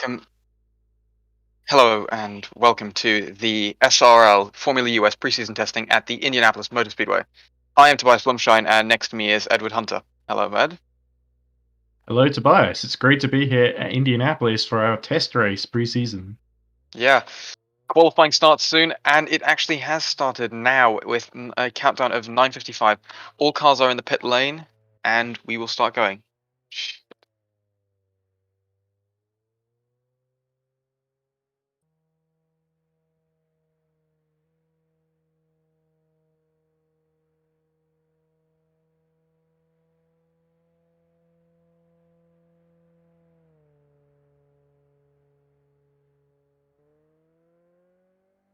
Welcome, hello, and welcome to the SRL Formula US preseason testing at the Indianapolis Motor Speedway. I am Tobias Blumschein, and next to me is Edward Hunter. Hello, Ed. Hello, Tobias. It's great to be here at Indianapolis for our test race preseason. Yeah, qualifying starts soon, and it actually has started now with a countdown of 9:55. All cars are in the pit lane, and we will start going.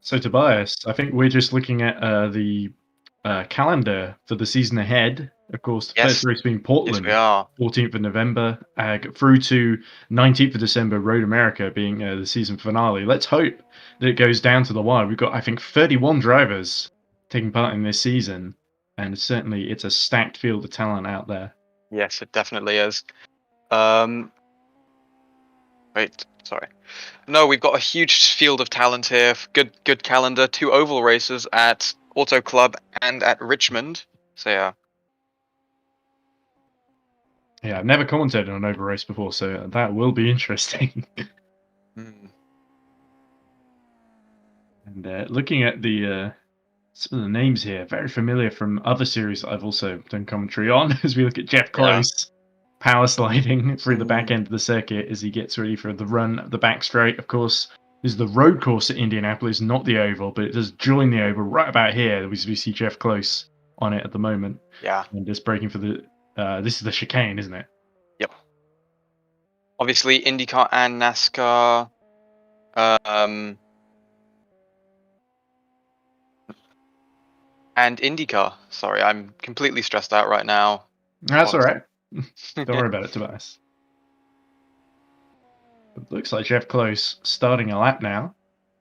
So, Tobias, I think we're just looking at the calendar for the season ahead. Of course, the first Yes, race being yes, we Portland, are. 14th of November, through to 19th of December, Road America being the season finale. Let's hope that it goes down to the wire. We've got, I think, 31 drivers taking part in this season, and certainly it's a stacked field of talent out there. Yes, it definitely is. Wait, sorry. No, we've got a huge field of talent here. Good calendar. 2 oval races at Auto Club and at Richmond. So yeah. Yeah, I've never commentated on an over race before, so that will be interesting. Hmm. And looking at the some of the names here, very familiar from other series that I've also done commentary on, as we look at Jeff Yeah. Close power sliding through the back Hmm. end of the circuit as he gets ready for the run at the back straight. Of course, this is the road course at Indianapolis, not the oval, but it does join the oval right about here. We see Jeff Close on it at the moment, Yeah. and just braking for the. This is the chicane, isn't it? Yep. Obviously, IndyCar and NASCAR. Um. And IndyCar. Sorry, I'm completely stressed out right now. That's all Apologies. right. Don't worry about it, Tobias. It looks like Jeff Close starting a lap now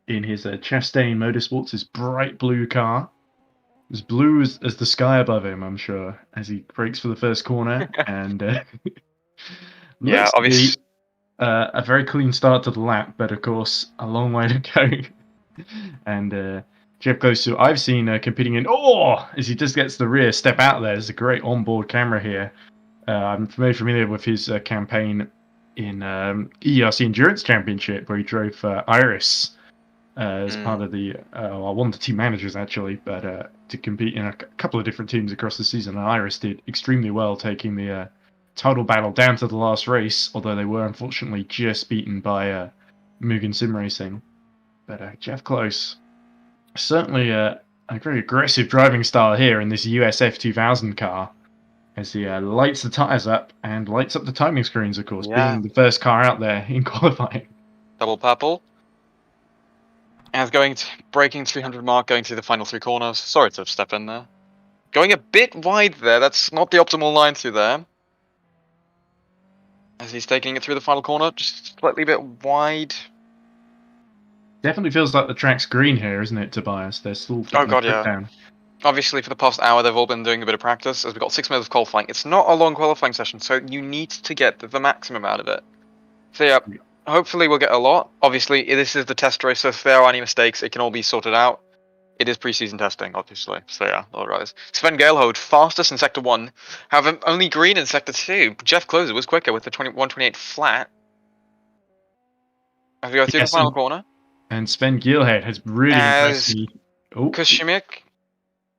in his Chastain Motorsports, his bright blue car. As blue as the sky above him, I'm sure, as he brakes for the first corner, and Yeah. looks to be Obviously. a very clean start to the lap, but of course, a long way to go. And Jeff Close, who I've seen competing in, as he just gets the rear step out there. There's a great onboard camera here. I'm very familiar with his campaign in ERC Endurance Championship, where he drove Iris as part of the one of the team managers actually, but to compete in a couple of different teams across the season. And Iris did extremely well, taking the title battle down to the last race, although they were unfortunately just beaten by Mugen Sim Racing. But Jeff Close, certainly a very aggressive driving style here in this USF 2000 car, as he lights the tyres up and lights up the timing screens, of course, Yeah. being the first car out there in qualifying. Double purple. And breaking 300 mark, going through the final 3 corners. Sorry to step in there. Going a bit wide there. That's not the optimal line through there. As he's taking it through the final corner, just slightly bit wide. Definitely feels like the track's green here, isn't it, Tobias? They're still Oh getting the god, trip yeah. down. Obviously, for the past hour, they've all been doing a bit of practice, as we've got 6 minutes of qualifying. It's not a long qualifying session, so you need to get the maximum out of it. So yeah, hopefully we'll get a lot. Obviously, this is the test race, so if there are any mistakes, it can all be sorted out. It is preseason testing, obviously. So yeah, all right. Sven Gaelhode, fastest in Sector 1. However, only green in Sector 2. Jeff Closer was quicker with the 128 flat. As we go through the Yes, final corner. and Sven Gielhed has really impressed As me. Oh, Kushimik.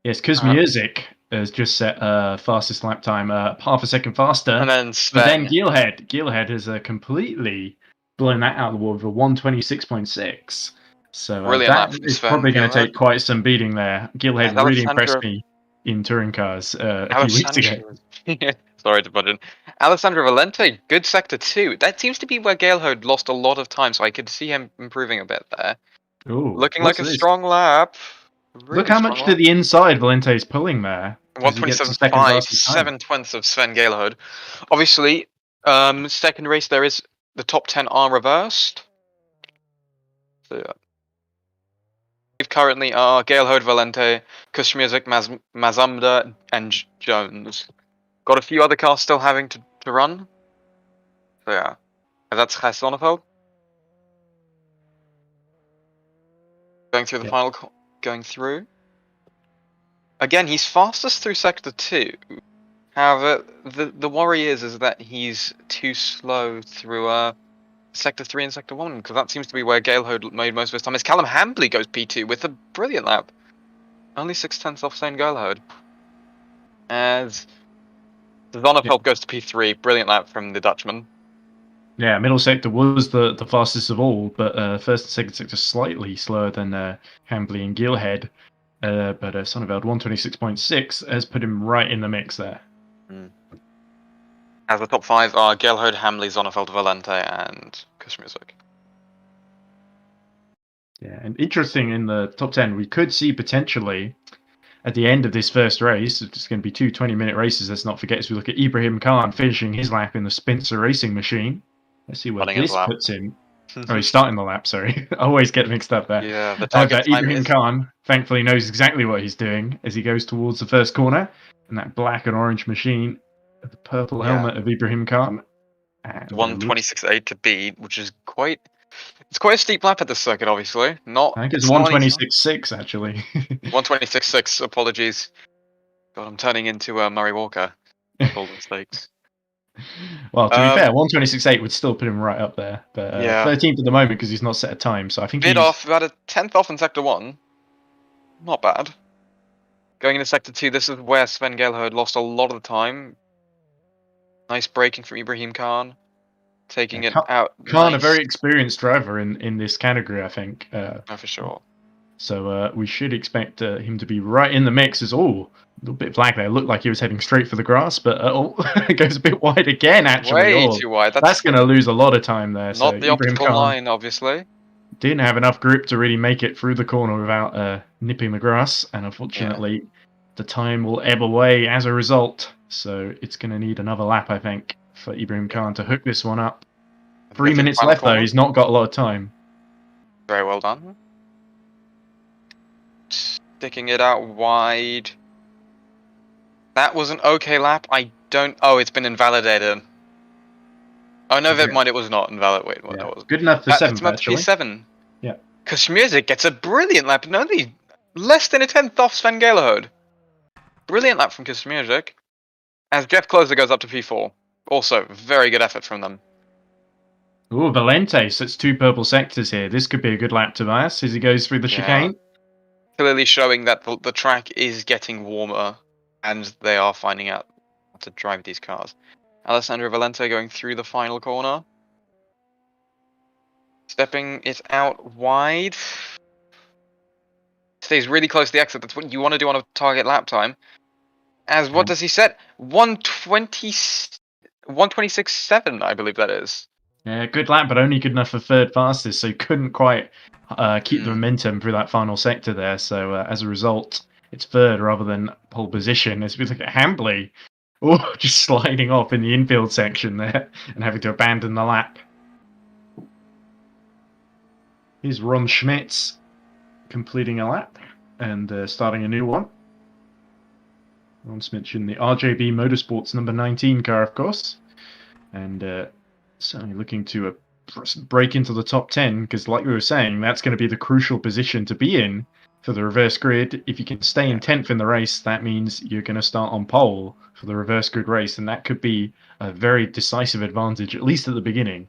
yes, Kuzmiuzik has just set fastest lap time, half a second faster. And then But then Sven. Gielhed has completely blown that out of the water for 126.6. So Brilliant that lap from is Sven probably going to Gaelhode. take quite some beating there. Gielhed And really impressed Alessandro. me in touring cars a few weeks ago. Sorry to butt in. Alessandro Valente, good Sector 2. That seems to be where Gaelhode lost a lot of time, so I could see him improving a bit there. Oh, Looking like what's a this? strong lap. Look Really how strong much to lap. the inside Valente's pulling there as he gets the second 127.5, fastest time. 7/20 of Sven Gaelhode. Obviously, second race there is the top 10 are reversed. So yeah. Currently are Gaelhode, Valente, Kushmiuzik, Mazumda, and Jones. Got a few other cars still having to run. So yeah. That's Gijs Sonneveld. Going through the Yep. final, going through. Again, he's fastest through sector 2. However, the worry is that he's too slow through sector 3 and sector 1, because that seems to be where Galehood made most of his time. As Callum Hambley goes P2 with a brilliant lap. Only 6/10 off St. Galehood. As Zonnefeldt goes to P3, brilliant lap from the Dutchman. Yeah, middle sector was the fastest of all, but first and second sector slightly slower than Hambley and Gilhead. But Sonneveld 126.6 has put him right in the mix there. As the top 5 are Galehood, Hambley, Zonnefeldt, Valente, and Kussmusic. Yeah, and interesting in the top 10, we could see potentially at the end of this first race, it's going to be two 20-minute races, let's not forget, as we look at Ibrahim Khan finishing his lap in the Spencer Racing Machine. Let's see where this puts him. Oh, he's starting the lap, sorry. I always get mixed up there. Yeah, the target time Ibrahim Khan thankfully knows exactly what he's doing as he goes towards the first corner. And that black and orange machine, the purple helmet of Ibrahim Khan. 126.8 to beat, which is quite... It's quite a steep lap at this circuit, obviously. I think it's 126.6, actually. 126.6, apologies. God, I'm turning into Murray Walker. Golden Stakes. Well, to be fair, 126.8 would still put him right up there. But 13th at the moment because he's not set a time, so I think he's... off, about a 10th off in Sector 1. Not bad. Going into Sector 2, this is where Sven Galehood lost a lot of the time. Nice braking from Ibrahim Khan. Taking it out. Khan, a very experienced driver in this category, I think. For sure. So we should expect him to be right in the mix. A little bit flag there. It looked like he was heading straight for the grass, but it goes a bit wide again, actually. Way too wide. That's going to lose a lot of time there. Not the optimal line, obviously. Didn't have enough grip to really make it through the corner without nipping the grass, and unfortunately, the time will ebb away as a result. So it's going to need another lap, I think, for Ibrahim Khan to hook this one up. 3 minutes left, though. He's not got a lot of time. Very well done. Sticking it out wide. That was an okay lap. Oh, it's been invalidated. Oh, no, never mind, it was not invalid. Wait, what that was? Good enough for 7th, actually. P7. Yeah. Kussmusic gets a brilliant lap. Only less than a 10th off Sven Galehood. Brilliant lap from Kussmusic. As Jeff Closer goes up to P4. Also, very good effort from them. Ooh, Valente, so it's 2 purple sectors here. This could be a good lap, Tobias, as he goes through the chicane. Clearly showing that the track is getting warmer, and they are finding out how to drive these cars. Alessandro Valente going through the final corner. Stepping it out wide. Stays really close to the exit. That's what you want to do on a target lap time. As what does he set? 126.7, I believe that is. Yeah, good lap, but only good enough for 3rd fastest, so couldn't quite keep the momentum through that final sector there. So as a result, it's 3rd rather than pole position. As we look at Hambley, just sliding off in the infield section there and having to abandon the lap. Here's Ron Schmitz completing a lap and starting a new one. Ron Schmitz in the RJB Motorsports number 19 car, of course. And certainly looking to break into the top 10, because like we were saying, that's going to be the crucial position to be in for the reverse grid. If you can stay in 10th in the race, that means you're going to start on pole for the reverse grid race, and that could be a very decisive advantage, at least at the beginning.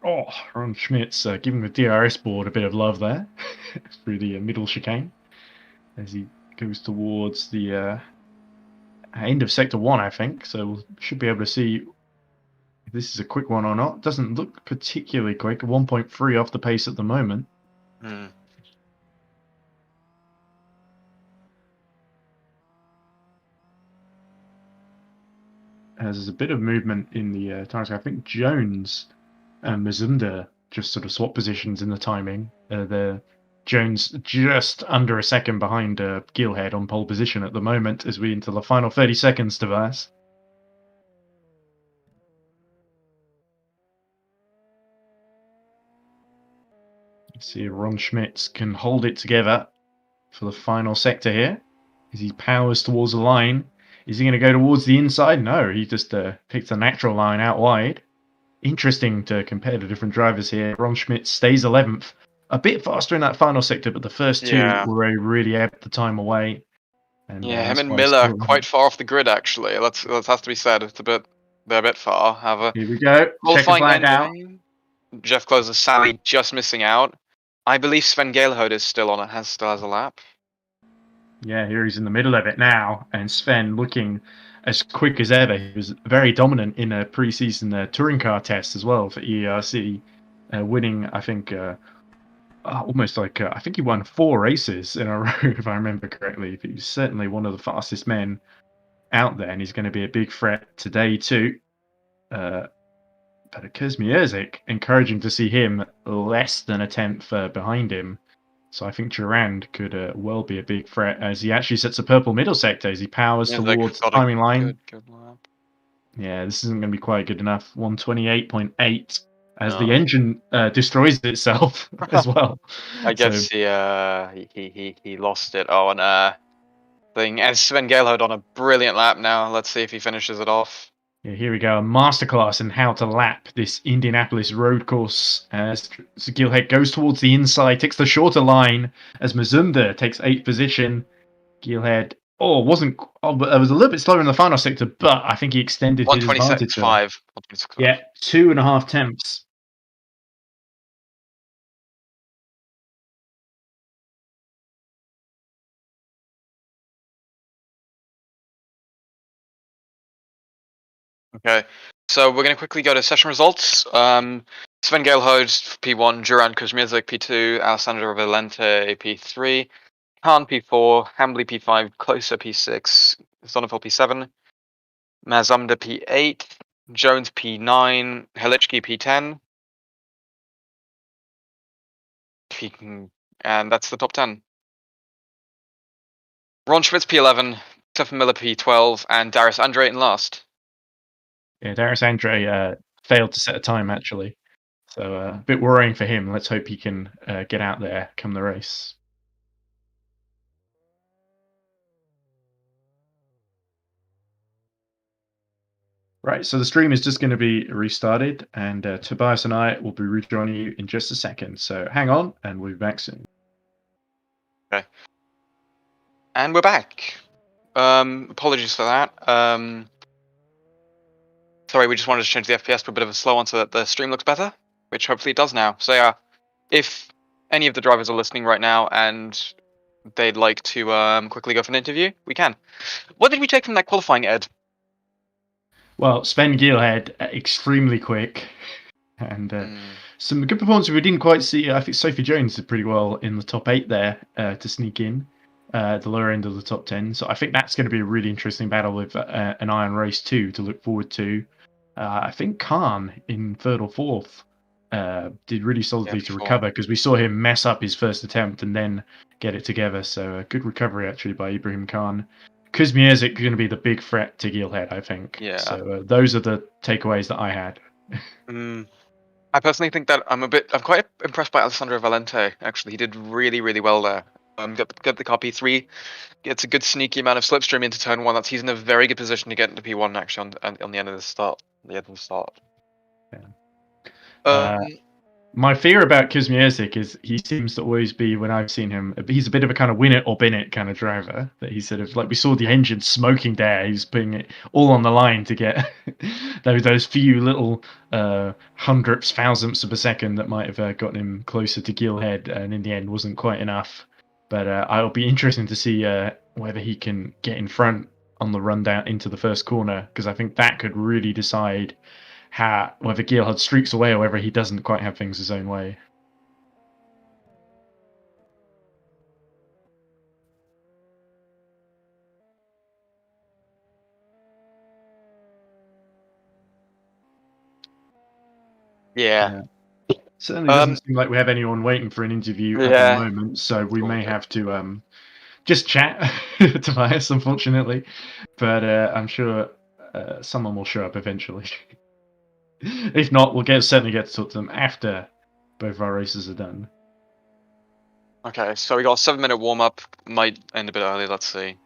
Oh, Ron Schmitz giving the DRS board a bit of love there through the middle chicane as he goes towards the end of Sector 1, I think. So we should be able to see if this is a quick one or not. Doesn't look particularly quick. 1.3 off the pace at the moment. As there's a bit of movement in the tires. I think Jones and Mazunda just sort of swap positions in the timing. The Jones just under a second behind Gilhead on pole position at the moment as we into the final 30 seconds, Tobias. Let's see if Ron Schmitz can hold it together for the final sector here as he powers towards the line. Is he going to go towards the inside? No, he just picked a natural line out wide. interesting to compare the different drivers here. Ron Schmidt stays 11th, a bit faster in that final sector, but the first two Yeah. were really ebbed the time away. And Yeah, him that's and why Miller still, quite far off the grid actually. That has to be said. They're a bit far. However, here we go. Checkered qualifying flag out. anyway. Jeff closes Sally just missing out. I believe Sven Gailhode is still on it. Still has a lap. Yeah, here he's in the middle of it now, and Sven looking as quick as ever. He was very dominant in a pre-season touring car test as well for ERC, winning, I think, almost like I think he won 4 races in a row, if I remember correctly. But he's certainly one of the fastest men out there, and he's going to be a big threat today too. But Kuzmierzik, encouraging to see him less than a tenth behind him. So I think Durand could well be a big threat as he actually sets a purple middle sector as he powers towards the timing line. Good lap. Yeah, this isn't going to be quite good enough. 128.8 as the No. engine destroys itself as well. I guess he lost it on a thing. And Sven Gailhode on a brilliant lap now. Let's see if he finishes it off. Yeah, here we go, a masterclass in how to lap this Indianapolis road course as Gilhead goes towards the inside, takes the shorter line as Mazumder takes 8th position. Gilhead, wasn't, but it was a little bit slower in the final sector, but I think he extended his advantage. 126.5. Yeah, 2.5 tenths. Okay, so we're going to quickly go to session results. Sven Gailhode P1, Duran Kuzmierzik P2, Alessandro Valente P3, Khan P4, Hambly P5, Closer P6, Sonnenfeld P7, Mazumder P8, Jones P9, Helichki P10, and that's the top 10. Ron Schmitz P11, Stefan Miller P12, and Darius Andre in last. Yeah, Darius Andre failed to set a time actually, so a bit worrying for him. Let's hope he can get out there come the race. Right, so the stream is just going to be restarted, and Tobias and I will be rejoining you in just a second. So hang on, and we'll be back soon. Okay. And we're back. Apologies for that. Sorry, we just wanted to change the FPS to a bit of a slow one so that the stream looks better, which hopefully it does now. So yeah, if any of the drivers are listening right now and they'd like to quickly go for an interview, we can. What did we take from that qualifying, Ed? Well, Sven Gilhead, extremely quick, and some good performances we didn't quite see. I think Sophie Jones did pretty well in the top 8 there to sneak in the lower end of the top 10. So I think that's going to be a really interesting battle with an iron race too to look forward to. I think Khan in 3rd or 4th did really solidly to recover because we saw him mess up his first attempt and then get it together. So a good recovery actually by Ibrahim Khan. Kuzmierzik going to be the big threat to Gilhead, I think. Yeah. So those are the takeaways that I had. I personally think that I'm quite impressed by Alessandro Valente. Actually, he did really, really well there. Got the car P3, gets a good sneaky amount of slipstream into turn 1. He's in a very good position to get into P1 actually on the end of the start. Yeah. My fear about Kuzmierzik is he seems to always be, when I've seen him, he's a bit of a kind of win it or bin it kind of driver. That he's sort of like, we saw the engine smoking there. He's putting it all on the line to get those few little hundredths, thousandths of a second that might have gotten him closer to Gilhead, and in the end wasn't quite enough. But it'll be interesting to see whether he can get in front on the run down into the first corner, because I think that could really decide whether Gilhead streaks away or whether he doesn't quite have things his own way. Yeah. Certainly doesn't seem like we have anyone waiting for an interview at the moment, so we may have to just chat, Tobias, unfortunately. But I'm sure someone will show up eventually. If not, we'll certainly get to talk to them after both our races are done. Okay, so we got a 7-minute warm-up. Might end a bit early, let's see.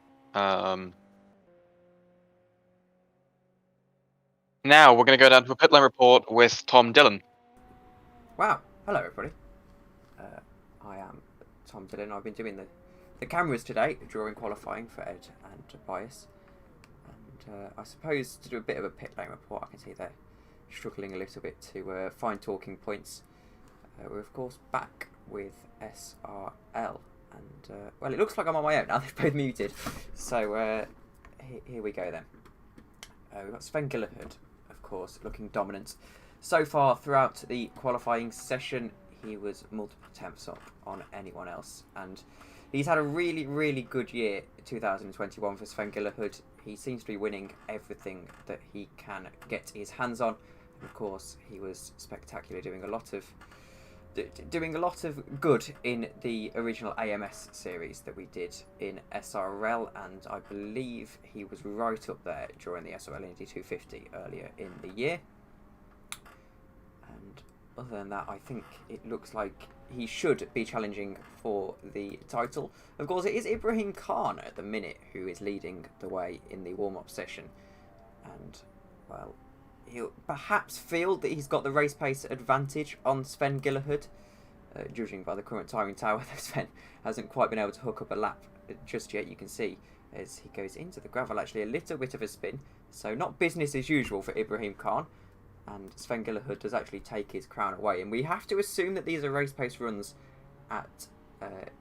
Now we're going to go down to a pit lane report with Tom Dillon. Wow, hello everybody. I am Tom Dillon. I've been doing the cameras today during qualifying for Ed and Tobias. And I suppose to do a bit of a pit lane report, I can see they're struggling a little bit to find talking points. We're of course back with SRL. And, well, it looks like I'm on my own now. They've both muted. So, here we go then. We've got Sven Gillerhood, of course, looking dominant. So far throughout the qualifying session, he was multiple tenths up on anyone else. And he's had a really, really good year, 2021 for Sven Gillerhood. He seems to be winning everything that he can get his hands on. And of course, he was spectacular, doing a lot of good in the original AMS series that we did in SRL, and I believe he was right up there during the SRL Indy 250 earlier in the year. And other than that, I think it looks like he should be challenging for the title. Of course, it is Ibrahim Khan at the minute who is leading the way in the warm-up session, and, well, he'll perhaps feel that he's got the race pace advantage on Sven Gillerhood, judging by the current timing tower, though Sven hasn't quite been able to hook up a lap just yet. You can see as he goes into the gravel, actually a little bit of a spin, so not business as usual for Ibrahim Khan, and Sven Gillerhood does actually take his crown away, and we have to assume that these are race pace runs at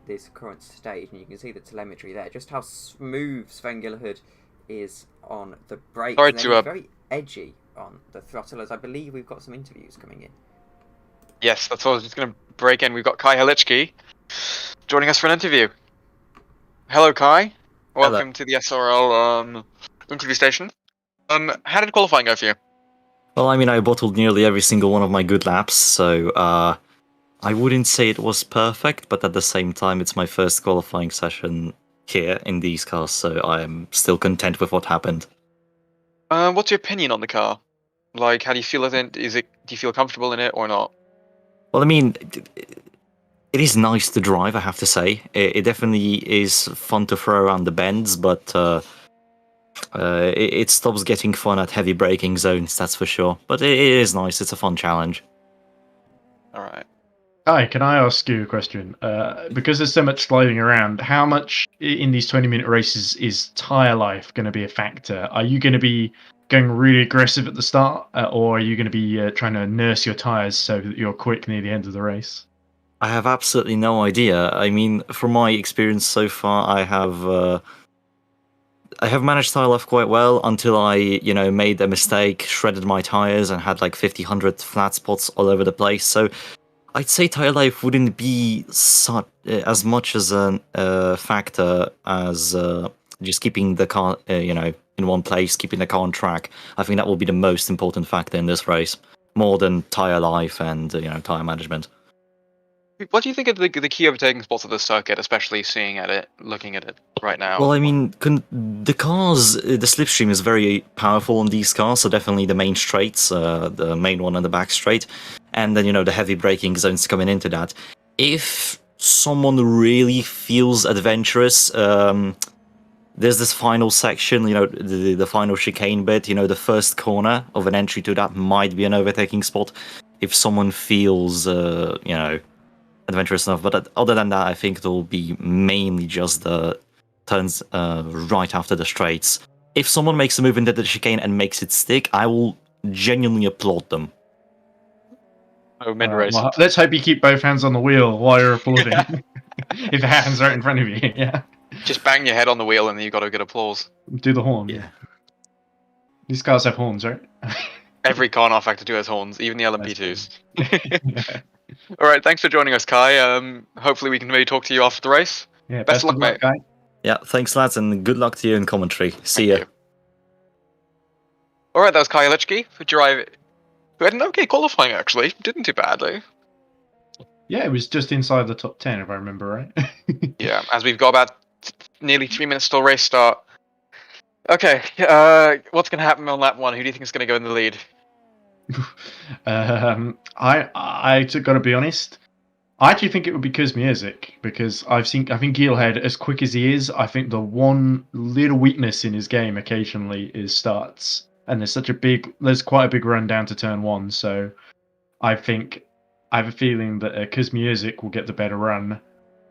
this current stage, and you can see the telemetry there, just how smooth Sven Gillerhood is on the brakes. Sorry and to he's very edgy on the throttle, as I believe we've got some interviews coming in. Yes, that's all. I was just going to break in. We've got Kai Halichki joining us for an interview. Hello, Kai. Welcome to the SRL interview station. How did qualifying go for you? Well, I mean, I bottled nearly every single one of my good laps, so I wouldn't say it was perfect, but at the same time, it's my first qualifying session here in these cars, so I am still content with what happened. What's your opinion on the car? Like, how do you feel with it? Do you feel comfortable in it or not? Well, I mean, it is nice to drive, I have to say. It definitely is fun to throw around the bends, but it stops getting fun at heavy braking zones, that's for sure. But it is nice, it's a fun challenge. Alright. Hi, can I ask you a question? Because there's so much sliding around, how much in these 20-minute races is tyre life going to be a factor? Are you going to be going really aggressive at the start, or are you going to be trying to nurse your tyres so that you're quick near the end of the race? I have absolutely no idea. I mean, from my experience so far, I have managed tyre life quite well until I, made a mistake, shredded my tyres, and had like 100 flat spots all over the place. So I'd say tyre life wouldn't be as much as a factor as just keeping the car, in one place, keeping the car on track. I think that will be the most important factor in this race, more than tyre life and tyre management. What do you think of the key overtaking spots of the circuit, especially looking at it right now? Well, I mean, the slipstream is very powerful on these cars, so definitely the main straights, the main one and the back straight, and then, the heavy braking zones coming into that. If someone really feels adventurous, there's this final section, the final chicane bit, the first corner of an entry to that might be an overtaking spot if someone feels, adventurous enough. But other than that, I think it'll be mainly just the turns right after the straights. If someone makes a move into the chicane and makes it stick, I will genuinely applaud them. Oh, mid-race. Well, let's hope you keep both hands on the wheel while you're applauding. If the hand's right in front of you, yeah. Just bang your head on the wheel and then you got a good applause. Do the horn. Yeah. These cars have horns, right? Every car in R Factor 2 has horns, even the LMP2s. Alright, thanks for joining us, Kai. Hopefully we can maybe talk to you after the race. Yeah, Best of luck, mate. Guy. Yeah, thanks, lads, and good luck to you in commentary. See ya. Alright, that was Kai Halichki, who had an okay qualifying, actually. Didn't too badly. Yeah, it was just inside the top 10, if I remember right. Yeah, as we've got about nearly 3 minutes till race start. Okay, what's going to happen on lap 1? Who do you think is going to go in the lead? I got to be honest. I actually think it would be Kuzmierzik, because I think Gielhead, as quick as he is, I think the one little weakness in his game occasionally is starts and there's quite a big run down to turn 1. So I have a feeling that Kuzmiuzik will get the better run,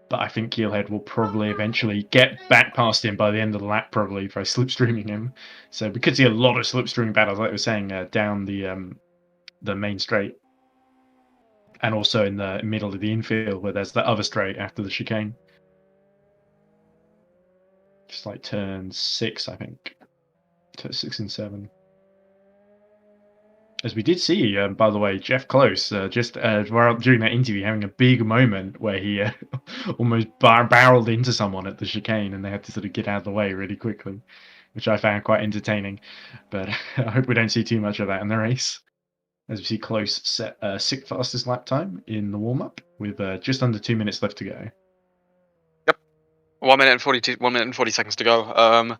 but I think Keelhead will probably eventually get back past him by the end of the lap, probably by slipstreaming him. So we could see a lot of slipstreaming battles, like we were saying, down the main straight, and also in the middle of the infield where there's the other straight after the chicane. Just like turn 6, I think. Turn 6 and 7. As we did see, by the way, Jeff Close during that interview having a big moment where he almost barreled into someone at the chicane, and they had to sort of get out of the way really quickly, which I found quite entertaining. But I hope we don't see too much of that in the race. As we see Close set 6th fastest lap time in the warm-up with just under 2 minutes left to go. Yep, 1 minute and 42, 1 minute and 40 seconds to go.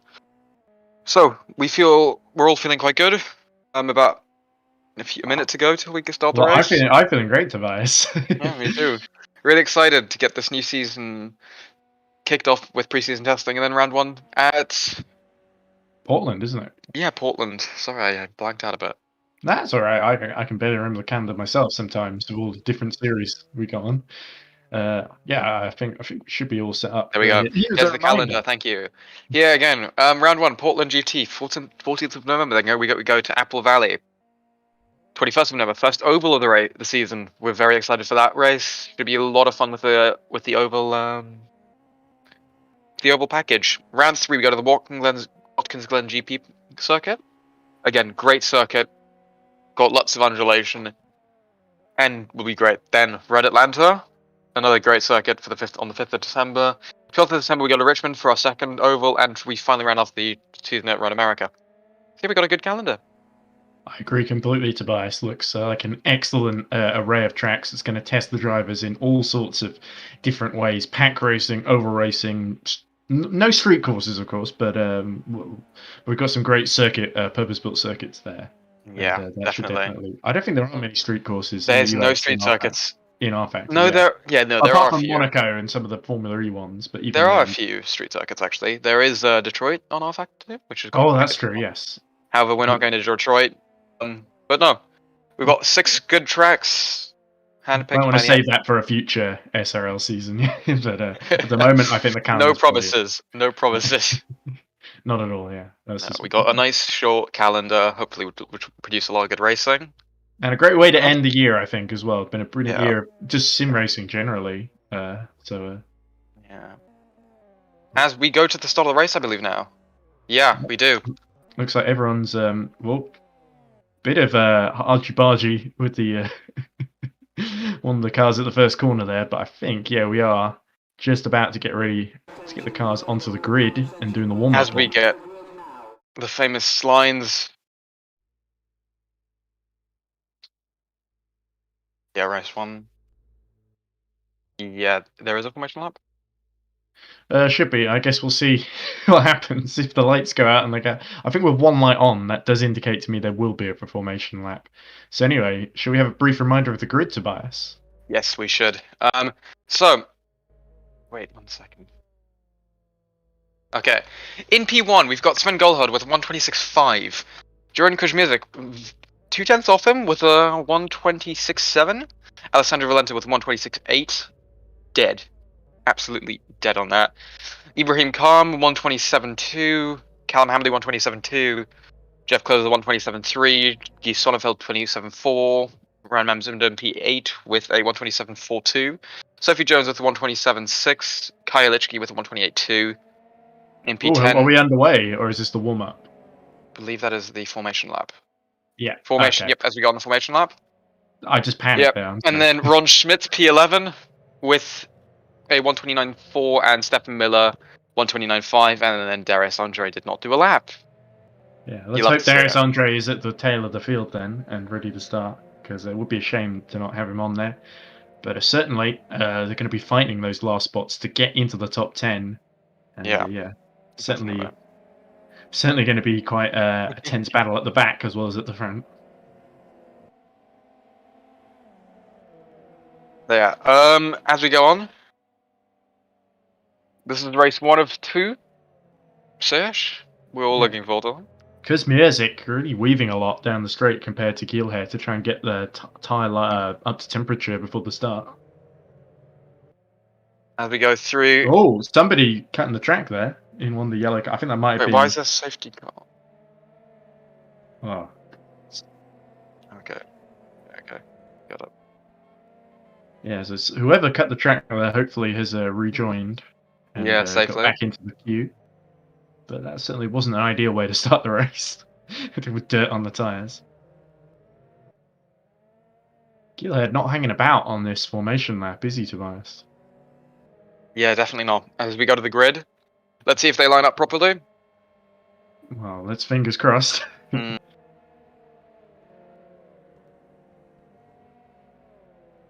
So we're all feeling quite good. About a minute to go till we can start the race. I'm feeling great, Tobias. Yeah, me too. Really excited to get this new season kicked off with preseason testing, and then round 1 at Portland, isn't it? Yeah, Portland. Sorry, I blanked out a bit. That's all right. I can barely remember the calendar myself sometimes of all the different series we got on. Yeah, I think we should be all set up. There we go. Here's the calendar. Thank you. Yeah, again, round 1, Portland GT, 14th of November. Then we go to Apple Valley. 21st of November, first oval of the season. We're very excited for that race. Should be a lot of fun with the oval package. Round 3, we go to the Watkins Glen GP circuit. Again, great circuit. Got lots of undulation, and will be great. Then Red Atlanta, another great circuit for on the 5th of December. 12th of December, we go to Richmond for our second oval, and we finally ran off the season at Road America. So we got a good calendar. I agree completely, Tobias. Looks like an excellent array of tracks. It's going to test the drivers in all sorts of different ways. Pack racing, oval racing, no street courses, of course, but we've got some great purpose-built circuits there. Yeah, definitely. I don't think there are many street courses. There's no street circuits in our factory. No, there apart are from a few. Monaco and some of the Formula E ones, but even there are a few street circuits actually. There is Detroit on our factory, which is that's true. Yes. However, we're not going to Detroit. But no, we've got 6 good tracks. Handpicked. I want to save that for a future SRL season, but at the moment, I think the calendar. No promises. No promises. Not at all. Yeah. We got a nice short calendar. Hopefully, which will produce a lot of good racing. And a great way to end the year, I think, as well. It's been a brilliant year, just sim racing generally. Yeah. As we go to the start of the race, I believe now. Yeah, we do. Looks like everyone's bit of argy-bargy with the one of the cars at the first corner there, but I think we are just about to get ready to get the cars onto the grid and doing the warm-up. As we get the famous lines. Yeah, race 1. Yeah, there is a formation lap. Should be. I guess we'll see what happens if the lights go out and they go. I think with one light on, that does indicate to me there will be a formation lap. So anyway, should we have a brief reminder of the grid, Tobias? Yes, we should. So, wait 1 second. Okay, in P1 we've got Sven Goldhard with 126.5. Jordan Kuzmiuzik 0.2 off him with a 126.7. Alessandro Valenta with 126.8. Dead. Absolutely dead on that. Ibrahim Khan 127.2, Callum Hamley 127.2, Jeff Closer 127.3, Guy Sonnenfeld 27.4, Ryan Mamzunda P8 with a 127.42, Sophie Jones with a 127.6, Kaya Lichki with a 128.2. In P10, are we underway or is this the warm up? I believe that is the formation lap. Yeah. Formation. Okay. Yep, as we got on the formation lap. I just panicked there. And then Ron Schmidt P11 with a 129.4 and Stephen Miller 129.5, and then Darius Andre did not do a lap. Yeah, let's hope Darius Andre is at the tail of the field then and ready to start, because it would be a shame to not have him on there. But certainly they're going to be fighting those last spots to get into the top 10. And, certainly going to be quite a tense battle at the back as well as at the front. Yeah. As we go on. This is race 1 of 2. Sesh, we're all looking forward to it. Kuzmierzik really weaving a lot down the straight compared to Geelhead to try and get the tyre up to temperature before the start. As we go through. Oh, somebody cutting the track there in one of the yellow. I think that might have Wait, been. why is there a safety car? Oh, Okay. Got it. yeah. So whoever cut the track there hopefully has rejoined and Yeah, got safely. back into the queue. But that certainly wasn't an ideal way to start the race with dirt on the tyres. Geelhead not hanging about on this formation lap, is he, Tobias? Yeah, definitely not. As we go to the grid, let's see if they line up properly. Well, let's fingers crossed. Mm.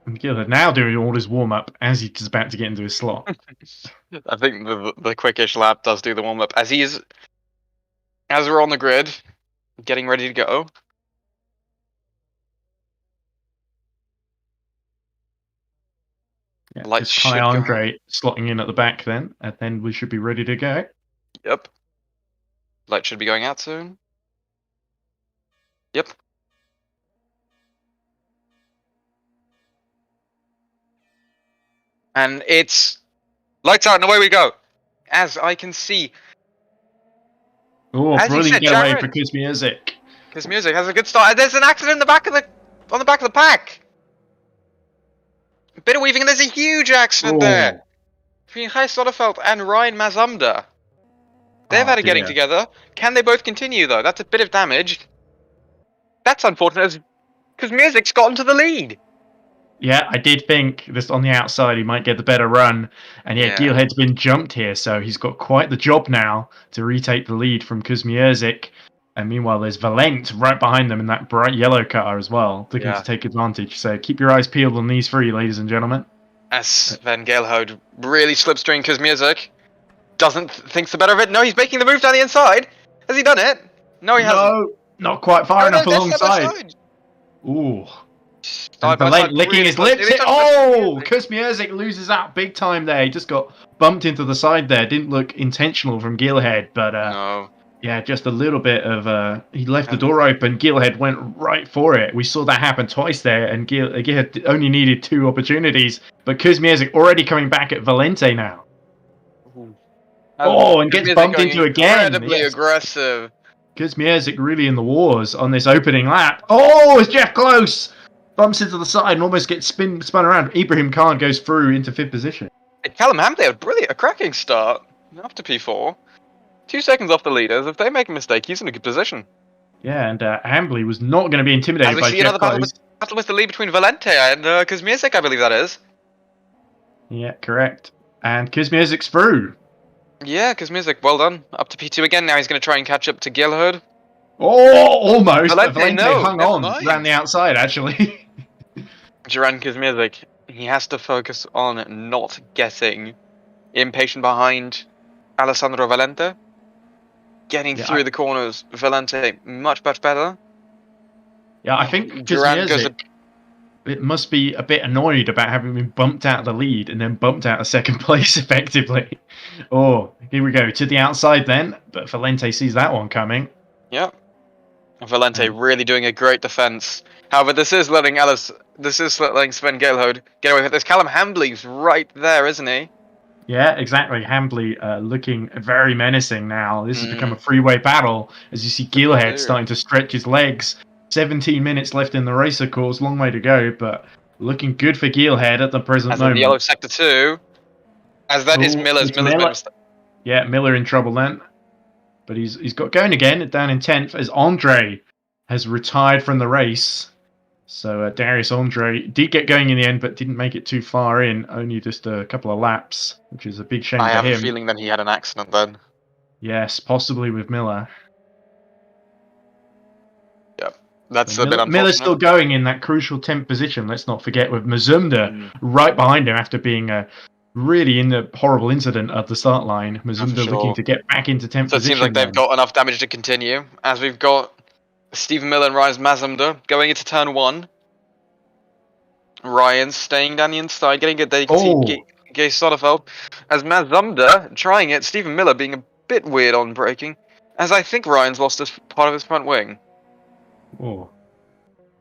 And Geelhead now doing all his warm up as he's about to get into his slot. I think the quickish lap does do the warm up as we're on the grid, getting ready to go. Yeah, Lights just Kai should go. Andre slotting in at the back then, and then we should be ready to go. Yep. Light should be going out soon. Yep. And it's lights out and away we go. As I can see, Oh, As you brilliant said, getaway Jared. for Kuzmierzik. his music has a good start. There's an accident in the back of on the back of the pack. A bit of weaving, and there's a huge accident there between Gijs Zonneveld and Ryan Mazumder. They've had a getting dear. together. Can they both continue though? That's a bit of damage. That's unfortunate because Music's got into the lead. Yeah, I did think this on the outside he might get the better run, and yeah, Geelhead's been jumped here, so he's got quite the job now to retake the lead from Kuzmierzik. And meanwhile, there's Valent right behind them in that bright yellow car as well, looking to take advantage. So keep your eyes peeled on these three, ladies and gentlemen. As Sven Geelhoed really slipstream Kuzmierzik. Thinks the better of it. No, he's making the move down the inside. Has he done it? No, he hasn't. No, not quite far enough they're alongside. Ooh. Side by Valent side, licking really his close. lips. Oh, Kuzmierzik loses out big time there. He just got bumped into the side there. Didn't look intentional from Geelhead, but No. yeah, just a little bit of he left the door open. Geelhead went right for it. We saw that happen twice there, and Geelhead only needed 2 opportunities. But Kuzmierzik already coming back at Valente now. And gets bumped into again. Incredibly aggressive. Kuzmierzik really in the wars on this opening lap. Oh, it's Jeff Close! Bumps into the side and almost gets spun around. Ibrahim Khan goes through into 5th position. Callum Hamley had a cracking start after P4. 2 seconds off the leaders. If they make a mistake, he's in a good position. Yeah, and Hambley was not going to be intimidated by Jeff Close. Battle with the lead between Valente and Kuzmierzik, I believe that is. Yeah, correct. And Kuzmiezik's through. Yeah, Kuzmierzik, well done. Up to P2 again. Now he's going to try and catch up to Geelhoed. Oh, almost. Valente, hung on around the outside, actually. Duran Kuzmierzik, he has to focus on not getting impatient behind Alessandro Valente. Getting through the corners, Valente much better. Yeah, I think Kuzmierzik it must be a bit annoyed about having been bumped out of the lead and then bumped out of 2nd place effectively. Oh, here we go to the outside then, but Valente sees that one coming. Yep. Valente really doing a great defense. However, this is letting Sven Geelhoed get away with this. Callum Hambley's right there, isn't he? Yeah, exactly. Hambley looking very menacing now. This has become a freeway battle as you see Geelhead starting to stretch his legs. 17 minutes left in the race, of course. Long way to go, but looking good for Geelhead at the present moment. The yellow sector 2. As that is Miller's Miller. Yeah, Miller in trouble then. But he's got going again, down in 10th, as Andre has retired from the race. So Darius Andre did get going in the end, but didn't make it too far in, only just a couple of laps, which is a big shame for him. I have a feeling that he had an accident then. Yes, possibly with Miller. Yep, that's a bit unfortunate. Miller's still going in that crucial 10th position, let's not forget, with Mazumder right behind him after being really in the horrible incident at the start line. Mazumder looking to get back into 10th position. So it seems like they've got enough damage to continue, as we've got Stephen Miller and Ryan Mazumder going into turn 1. Ryan staying down the inside, getting good. There you can see Gay Sonnefeld as Mazumder trying it. Stephen Miller being a bit weird on braking. As I think Ryan's lost part of his front wing. Oh.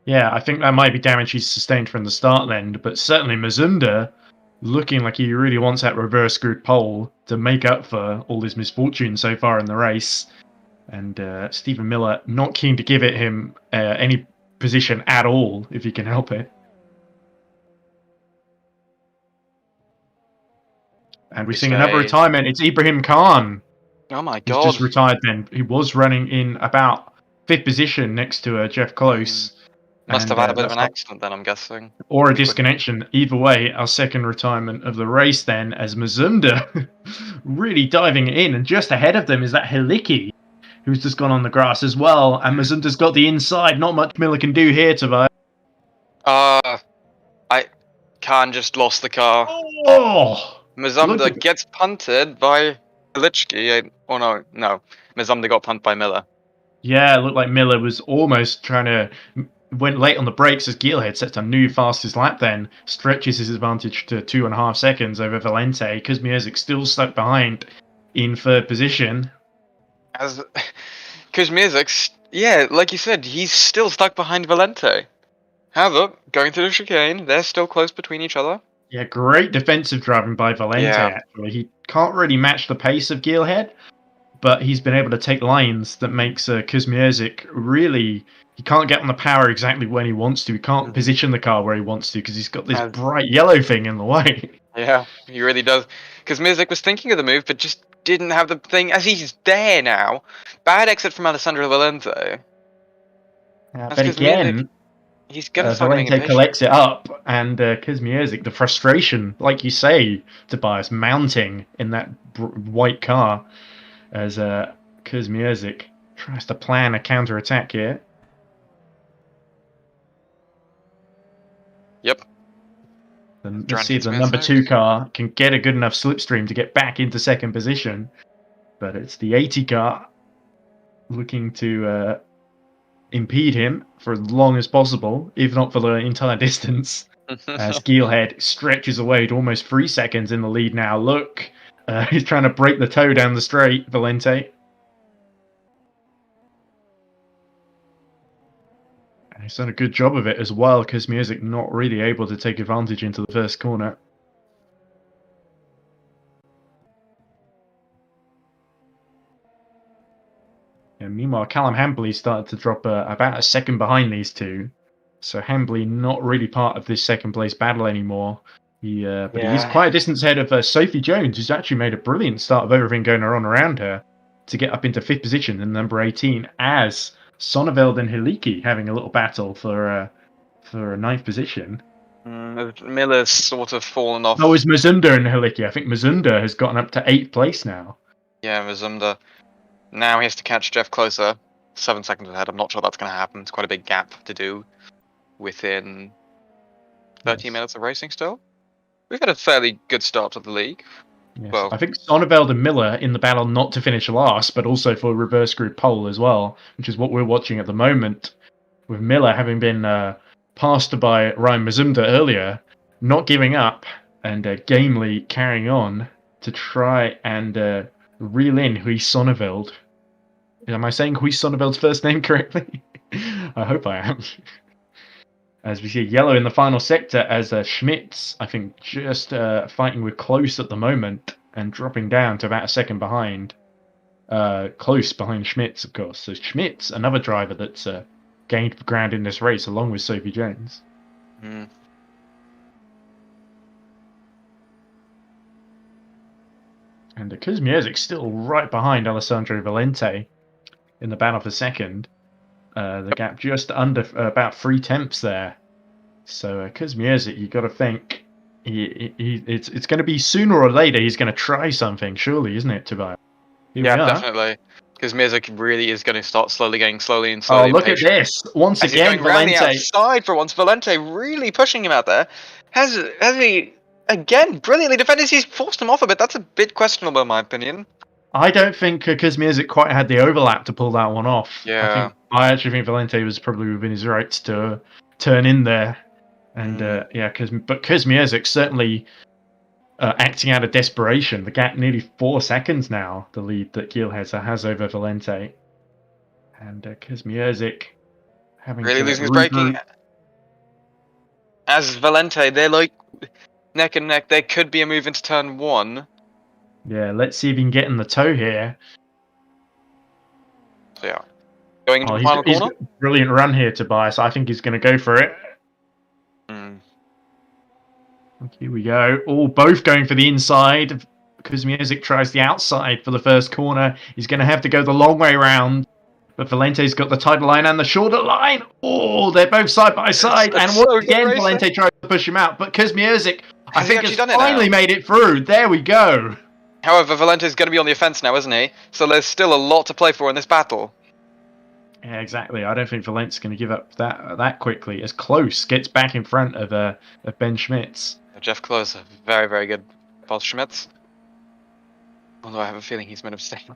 Yeah, I think that might be damage he's sustained from the start then, but certainly Mazunda looking like he really wants that reverse screwed pole to make up for all his misfortune so far in the race. And Stephen Miller not keen to give it him any position at all, if he can help it. And we're seeing another retirement. It's Ibrahim Khan. Oh my He's god. just retired then. He was running in about 5th position next to Jeff Close. Must have had a bit of an accident then, I'm guessing. Or a disconnection. Either way, our second retirement of the race then, as Mazunda really diving in. And just ahead of them is that Heliki, who's just gone on the grass as well. And Mazunda's got the inside. Not much Miller can do here, Tobias. Khan just lost the car. Oh! Mazumda gets punted by Lichki. Oh no. Mazumda got punted by Miller. Yeah, it looked like Miller was almost trying to... Went late on the brakes as Geelhead sets a new fastest lap then. Stretches his advantage to 2.5 seconds over Valente. Kuzmierzik still stuck behind in 3rd position. As Kuzmierzik, yeah, like you said, he's still stuck behind Valente. However, going through the chicane, they're still close between each other. Yeah, great defensive driving by Valente, actually. He can't really match the pace of Geelhead, but he's been able to take lines that makes Kuzmierzik really... He can't get on the power exactly when he wants to. He can't position the car where he wants to because he's got this bright yellow thing in the way. Yeah, he really does. Kuzmierzik was thinking of the move, but just didn't have the thing. As he's there now, bad exit from Alessandro Valente. But again... He's gonna Valente collects it up, and Kuzmierzik, the frustration, like you say, Tobias, mounting in that white car as Kuzmierzik tries to plan a counter-attack here. Yep. Let's see if the number 2 car can get a good enough slipstream to get back into 2nd position. But it's the 80 car looking to... impede him for as long as possible, if not for the entire distance, as Geelhead stretches away to almost 3 seconds in the lead now. Look, he's trying to break the toe down the straight, Valente. And he's done a good job of it as well, because Kuzmierzik not really able to take advantage into the first corner. And meanwhile, Callum Hambley started to drop about a second behind these two. So Hambley not really part of this 2nd place battle anymore. But he's quite a distance ahead of Sophie Jones, who's actually made a brilliant start of everything going on around her to get up into 5th position in number 18, as Sonneveld and Heliki having a little battle for a 9th position. Miller's sort of fallen off. Oh, it's Mazunda and Heliki. I think Mazunda has gotten up to 8th place now. Yeah, Mazunda. Now he has to catch Jeff Closer, 7 seconds ahead. I'm not sure that's going to happen. It's quite a big gap to do within 13 minutes of racing still. We've had a fairly good start to the league. Yes. Well, I think Sonneveld and Miller in the battle not to finish last, but also for reverse group pole as well, which is what we're watching at the moment. With Miller having been passed by Ryan Mazumda earlier, not giving up, and gamely carrying on to try and reel in Huy Sonneveld. Am I saying Huy Sonneveld's first name correctly? I hope I am. As we see yellow in the final sector as Schmitz, I think, just fighting with Close at the moment and dropping down to about a second behind. Close behind Schmitz, of course. So Schmitz, another driver that's gained ground in this race along with Sophie Jones. Mm. And Kuzmierdzik still right behind Alessandro Valente in the battle for second. The gap just under about 3/10 there. So Kuzmierdzik, you got to think it's going to be sooner or later he's going to try something, surely, isn't it, Tobias? Yeah, definitely. Kuzmierdzik really is going to start slowly and slowly. Oh, look at this! Once as again, he's going around the Valente outside for once. Valente really pushing him out there. Has he again brilliantly defended? He's forced him off a bit. That's a bit questionable, in my opinion. I don't think Kuzmierdzik quite had the overlap to pull that one off. Yeah. I actually think Valente was probably within his rights to turn in there. And but Kuzmierdzik certainly acting out of desperation. The gap nearly 4 seconds now, the lead that Kielheiser has over Valente. And Kuzmierzik having Really to losing his braking. regroup. As Valente, they're like neck and neck. There could be a move into turn 1. Yeah, let's see if he can get in the toe here. So yeah, going into the he's final got corner. a brilliant run here, Tobias. I think he's going to go for it. Here we go. Oh, both going for the inside. Kuzmierzik tries the outside for the first corner. He's going to have to go the long way round. But Valente's got the tighter line and the shorter line. Oh, they're both side by side. It's And so once again, good racing. Valente tries to push him out. But Kuzmierzik, I Has he think, has actually done it finally now? made it through. There we go. However, Valente's going to be on the offense now, isn't he? So there's still a lot to play for in this battle. Yeah, exactly. I don't think Valente's going to give up that quickly. As Close gets back in front of Ben Schmitz. Jeff Close, a very, very good Paul Schmitz. Although I have a feeling he's made a mistake.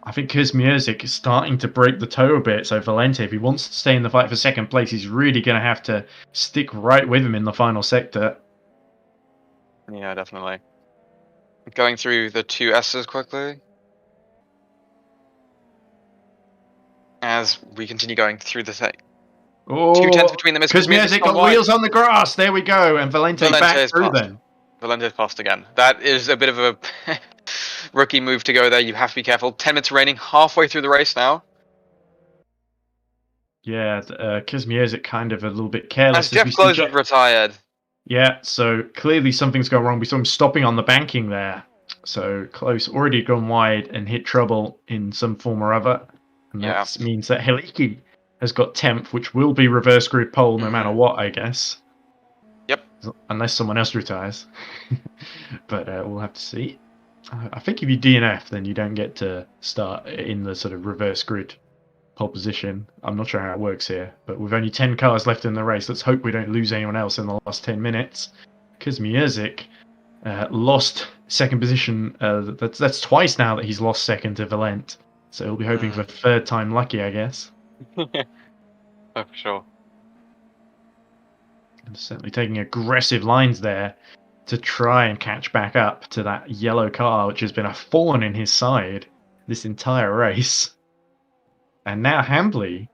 I think Kuzmierzik is starting to break the toe a bit, so Valente, if he wants to stay in the fight for second place, he's really going to have to stick right with him in the final sector. Yeah, definitely. Going through the 2 S's quickly. As we continue going through the thing. Oh, 2 tenths between them. Kuzmierzik got wheels on the grass. There we go. And Valente back through then. Valente's passed again. That is a bit of a rookie move to go there. You have to be careful. 10 minutes remaining, halfway through the race now. Yeah, Kuzmierzik kind of a little bit careless. As Jeff Close is retired. Yeah, so clearly something's gone wrong. We saw him stopping on the banking there. So Close already gone wide and hit trouble in some form or other. And that means that Heliki has got 10th, which will be reverse grid pole no matter what, I guess. Yep. Unless someone else retires. But we'll have to see. I think if you DNF, then you don't get to start in the sort of reverse grid pole position. I'm not sure how it works here, but with only 10 cars left in the race, let's hope we don't lose anyone else in the last 10 minutes. Kuzmierzik lost second position. That's twice now that he's lost second to Valente. So he'll be hoping for third time lucky, I guess. Oh, for sure. And certainly taking aggressive lines there to try and catch back up to that yellow car, which has been a thorn in his side this entire race. And now Hambly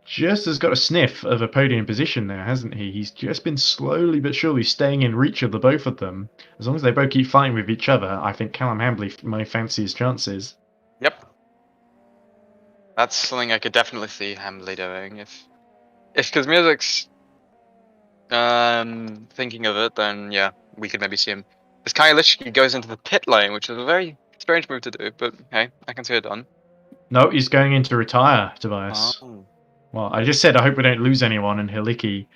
just has got a sniff of a podium position there, hasn't he? He's just been slowly but surely staying in reach of the both of them. As long as they both keep fighting with each other, I think Callum Hambly might fancy his chances. Yep. That's something I could definitely see Hambly doing. If Kuzmierzik's thinking of it, then yeah, we could maybe see him. As Kajaliczki goes into the pit lane, which is a very strange move to do, but hey, I can see it done. No, he's going in to retire, Tobias. Oh. Well, I just said I hope we don't lose anyone, and Heliki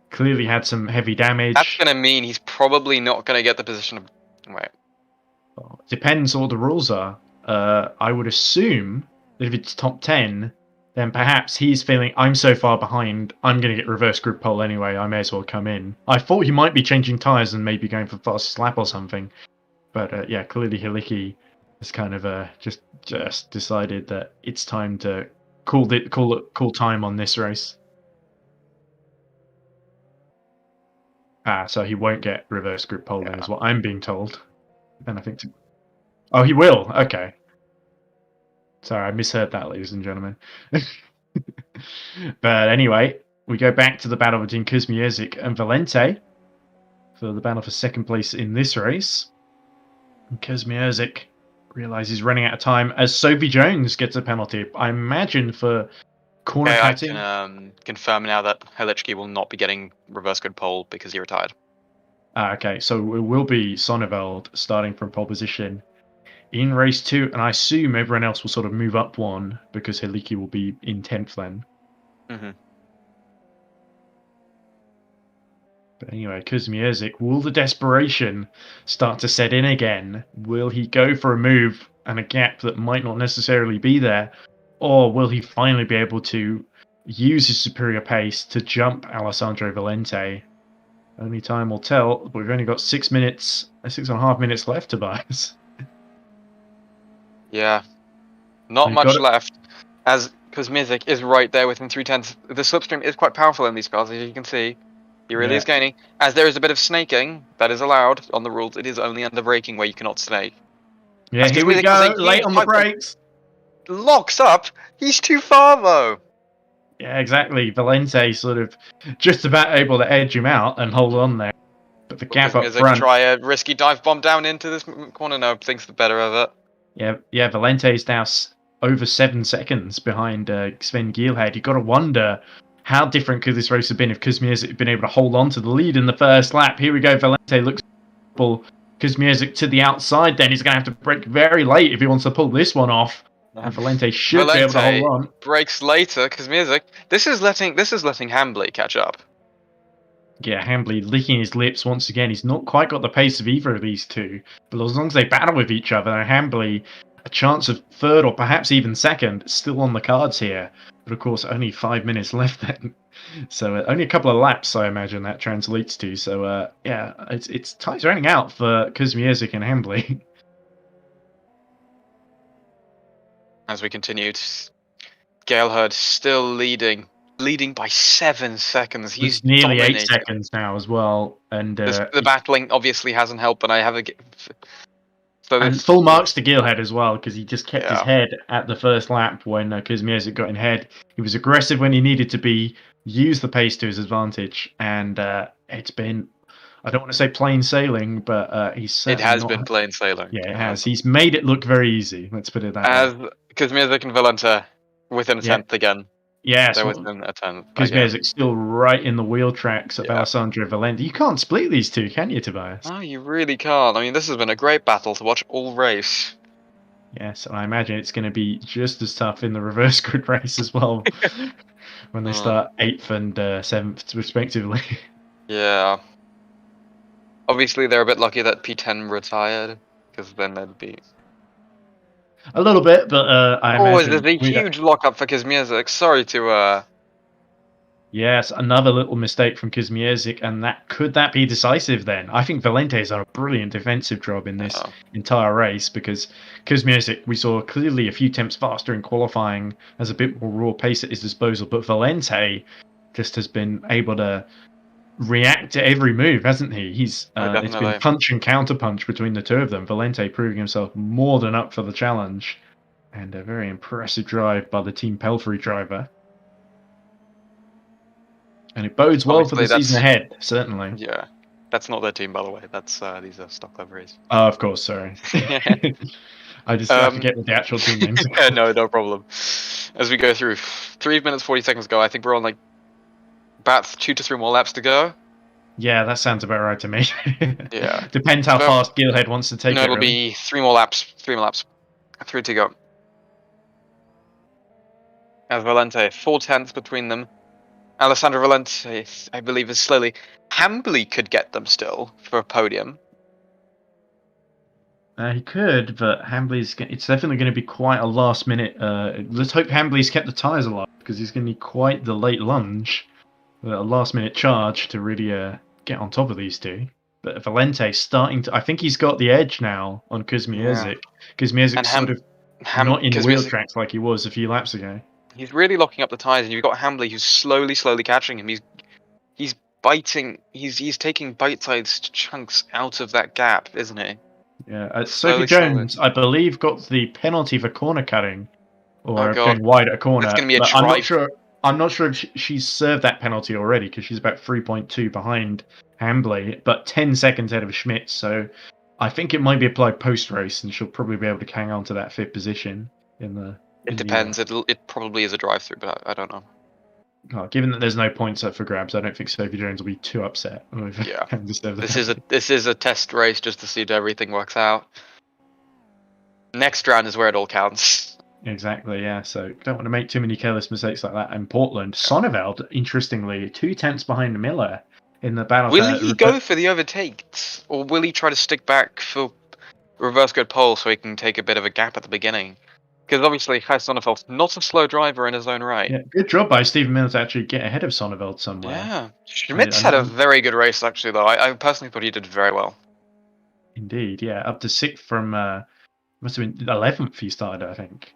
clearly had some heavy damage. That's going to mean he's probably not going to get the position of... Wait. Well, depends what the rules are. I would assume that if it's top 10, then perhaps he's feeling, I'm so far behind, I'm going to get reverse group pole anyway, I may as well come in. I thought he might be changing tyres and maybe going for fastest lap or something. But yeah, clearly Heliki has kind of just decided that it's time to call time on this race. So he won't get reverse group pole then, is what I'm being told. Then I think oh, he will. Okay. Sorry, I misheard that, ladies and gentlemen. But anyway, we go back to the battle between Kuzmierzik and Valente for the battle for second place in this race. And Kuzmierzik realizes he's running out of time as Sophie Jones gets a penalty. I imagine for corner cutting. I can confirm now that Helichki will not be getting reverse grid pole because he retired. Okay, so it will be Sonneveld starting from pole position in race 2, and I assume everyone else will sort of move up one because Heliki will be in 10th then. Mm-hmm. But anyway, Kuzmierzik, will the desperation start to set in again? Will he go for a move and a gap that might not necessarily be there? Or will he finally be able to use his superior pace to jump Alessandro Valente? Only time will tell, but we've only got 6.5 minutes left, Tobias. Yeah. Not much left, as Kuzmierzik is right there within 3/10. The slipstream is quite powerful in these cars, as you can see. He really is gaining. As there is a bit of snaking that is allowed on the rules, it is only under braking where you cannot snake. Yeah, As here we Kuzminsik has go. a Late huge on the pipe bomb. brakes. Locks up. He's too far though. Yeah, exactly. Valente sort of just about able to edge him out and hold on there. But the gap up Kuzminsik front. try a risky dive bomb down into this corner. No, thinks the better of it. Yeah. Valente is now over 7 seconds behind Sven Gielhed. You got to wonder how different could this race have been if Kuzminsik had been able to hold on to the lead in the first lap. Here we go. Valente looks Kuzminsik to the outside. Then he's going to have to brake very late if he wants to pull this one off. And Valente should be able to hold on. Breaks later because This is letting Hambly catch up. Yeah, Hambly licking his lips once again. He's not quite got the pace of either of these two. But as long as they battle with each other, Hambly, a chance of third or perhaps even second, still on the cards here. But of course, only 5 minutes left then. So only a couple of laps, I imagine that translates to. So yeah, it's time's running out for Kuzminsik and Hambly. As we continued, Gielhed still leading by 7 seconds. He's It's nearly dominating. 8 seconds now as well. And the battling obviously hasn't helped, but I have a. So and full marks to Gielhed as well, because he just kept his Yeah. head at the first lap when Kuzminsik got in head. He was aggressive when he needed to be, used the pace to his advantage, and it's been, I don't want to say plain sailing, but he's certainly It has not- been plain sailing. Yeah, it has. He's made it look very easy. Let's put it that As way. Kuzminsik and Valente within a Yeah. tenth again. Yes, They're within a tenth. But yeah. Kuzminsik still right in the wheel tracks of Yeah. Alessandro Valente. You can't split these two, can you, Tobias? Oh, you really can't. I mean, this has been a great battle to watch all race. Yes, and I imagine it's going to be just as tough in the reverse grid race as well, when they start 8th and 7th respectively. Yeah. Obviously, they're a bit lucky that P10 retired, because then they'd be. A little bit, but I imagine. There's a huge lockup for Kuzminsik. Sorry to. Yes, another little mistake from Kuzminsik, and could that be decisive then? I think Valente has done a brilliant defensive job in this entire race, because Kuzminsik, we saw clearly a few tenths faster in qualifying, has a bit more raw pace at his disposal, but Valente just has been able to react to every move, hasn't he? It's been punch and counter punch between the two of them. Valente proving himself more than up for the challenge, and a very impressive drive by the Team Pelfrey driver. And it bodes well for the season ahead, certainly. Yeah, that's not their team, by the way. That's these are stock liveries. Oh, of course, sorry. I forget what the actual team names are. No problem. As we go through, 3 minutes 40 seconds ago, I think we're on like about 2 to 3 more laps to go. Yeah, that sounds about right to me. Yeah. Depends how fast Gielhed wants to take it. No, it'll be 3 more laps. 3 more laps. 3 to go. As Valente, 4 tenths between them. Alessandro Valente, I believe, is slowly. Hambly could get them still for a podium. He could, but it's definitely going to be quite a last minute. Let's hope Hambly's kept the tyres alive, because he's going to need quite the late lunge, a last minute charge to really get on top of these two. But Valente's starting to. I think he's got the edge now on Kuzminsik. Kuzminsik's sort of not in the wheel tracks like he was a few laps ago. He's really locking up the tyres, and you've got Hambly who's slowly catching him. He's biting. He's taking bite-sized chunks out of that gap, isn't he? Yeah, Sophie Jones, I believe, got the penalty for corner cutting, or going wide at a corner. That's going to be a drive. I'm not sure if she's served that penalty already, because she's about 3.2 behind Hambly, but 10 seconds ahead of Schmidt. So I think it might be applied post-race, and she'll probably be able to hang on to that 5th position in the. It depends. It probably is a drive-through, but I don't know. Oh, given that there's no points up for grabs, I don't think Sophie Jones will be too upset. Yeah, this is a test race just to see if everything works out. Next round is where it all counts. Exactly, yeah. So don't want to make too many careless mistakes like that. In Portland, Sonneveld, interestingly, 2 tenths behind Miller in the battle. Will he go for the overtakes, or will he try to stick back for reverse grid pole so he can take a bit of a gap at the beginning? Because obviously, Gijs Sonneveld's not a slow driver in his own right. Yeah, good job by Stephen Miller to actually get ahead of Sonneveld somewhere. Yeah, Schmidt's had a very good race, actually, though. I personally thought he did very well. Indeed, yeah. Up to 6th from, must have been 11th he started, I think.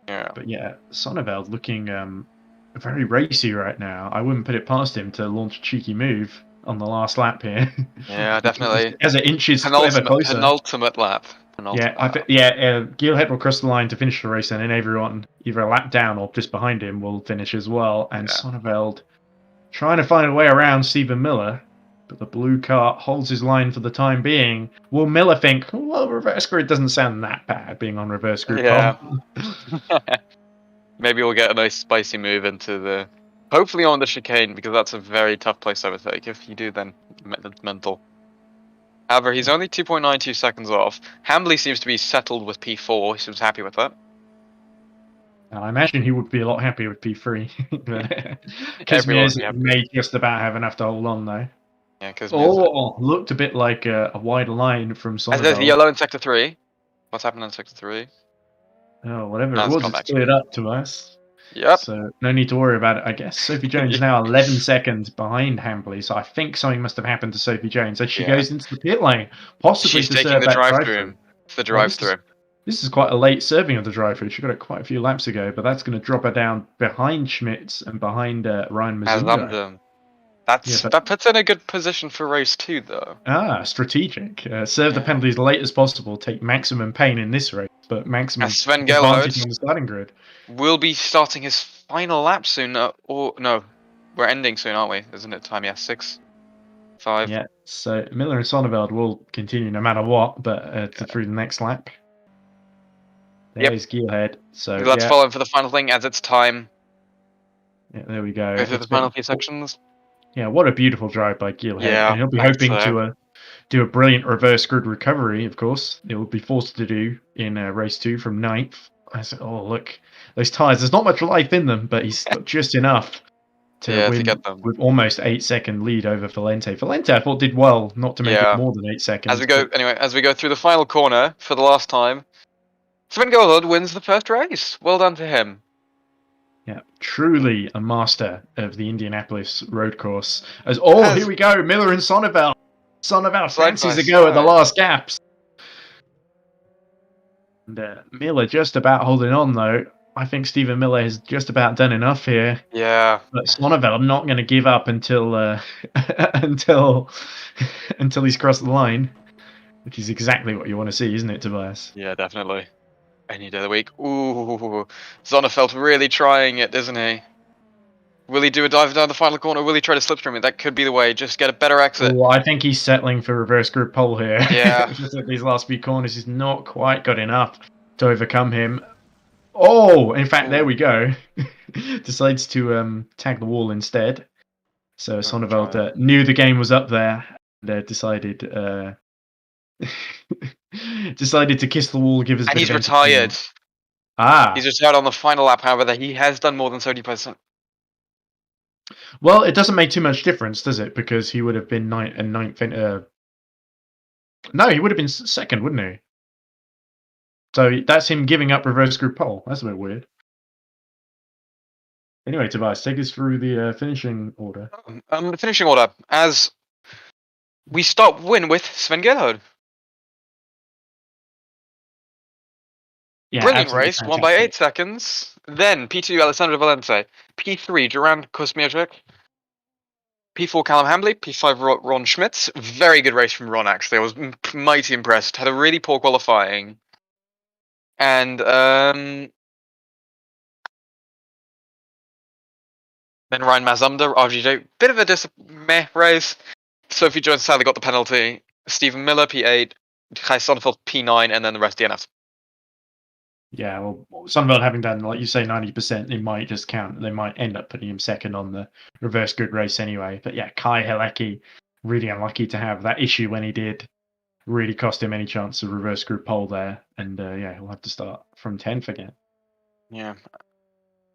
Yeah. But yeah, Sonneveld looking very racy right now. I wouldn't put it past him to launch a cheeky move on the last lap here. Yeah, definitely. As it inches ever closer. Penultimate lap. Geelhead will cross the line to finish the race, and then everyone either a lap down or just behind him will finish as well. And Sonneveld trying to find a way around Stephen Miller, but the blue car holds his line for the time being. Will Miller think, well, reverse grid doesn't sound that bad being on reverse grid? Yeah. Maybe we'll get a nice spicy move into the... Hopefully on the chicane, because that's a very tough place to overtake. If you do, then it's mental. However, he's only 2.92 seconds off. Hambly seems to be settled with P4. He seems happy with that. I imagine he would be a lot happier with P3. Because may just about have enough to hold on, though. Yeah, because looked a bit like a wide line from Sonneveld. As there's yellow in Sector 3. What's happening in Sector 3? Oh, whatever it was, it's cleared up to us. Yep. So no need to worry about it, I guess. Sophie Jones now 11 seconds behind Hambly, so I think something must have happened to Sophie Jones as she goes into the pit lane, possibly She's to taking serve the that drive-through. It's the drive-through. This is quite a late serving of the drive-through. She got it quite a few laps ago, but that's going to drop her down behind Schmitz and behind Ryan Mazumdar. That puts her in a good position for race 2, though. Strategic. Serve the penalty as late as possible. Take maximum pain in this race, but maximum advantage on the starting grid. Will be starting his final lap soon. Or no, we're ending soon, aren't we? Isn't it time? Yeah, 6, 5. Yeah. So Miller and Sonneveld will continue no matter what, but through the next lap. There's Geelhead. So let's follow him for the final thing as it's time. Yeah, there we go. Go through the final few sections. Yeah, what a beautiful drive by Geelhead. Yeah, and he'll be hoping to do a brilliant reverse grid recovery, of course. It will be forced to do in race 2 from 9th. I said, oh, look, those tyres, there's not much life in them, but he's got just enough to win get them. with almost 8-second lead over Valente. Valente, I thought, did well not to make it more than 8 seconds. As we go through the final corner for the last time, Sven Goldhood wins the first race. Well done to him. Yeah, truly a master of the Indianapolis road course. Here we go, Miller and Sonneveld. Sonneveld fancies a go at the last gaps. And Miller just about holding on, though. I think Stephen Miller has just about done enough here. Yeah. But Sonneveld not going to give up until until he's crossed the line, which is exactly what you want to see, isn't it, Tobias? Yeah, definitely. Any day of the week. Ooh, Sonneveld really trying it, isn't he? Will he do a dive down the final corner? Will he try to slipstream it? That could be the way. Just get a better exit. Well, I think he's settling for reverse group pole here. Yeah. Just at these last few corners, he's not quite got enough to overcome him. Oh, in fact, there we go. Decides to tag the wall instead. So Sonneveld knew the game was up there. And decided to kiss the wall, give us. And he's retired. He's retired on the final lap. However, he has done more than 30%. Well, it doesn't make too much difference, does it? Because he would have been ninth. No, he would have been second, wouldn't he? So that's him giving up reverse group pole. That's a bit weird. Anyway, Tobias, take us through the finishing order. The finishing order, as we win with Sven Gerhard. Yeah, brilliant race, won by 8 seconds. Then P2 Alessandro Valente, P3 Durand Kosmiaczek, P4 Callum Hambly, P5 Ron Schmitz. Very good race from Ron, actually. I was mighty impressed. Had a really poor qualifying. And then Ryan Mazumdar, RGJ, bit of a meh race. Sophie Jones sadly got the penalty. Stephen Miller, P8, Kai Sonneveld, P9, and then the rest DNFs. Yeah, well, Sonneveld having done, like you say, 90%, it might just count. They might end up putting him second on the reverse grid race anyway. But yeah, Kai Helecki, really unlucky to have that issue when he did. Really cost him any chance of reverse group pole there. And he'll have to start from 10th again. Yeah.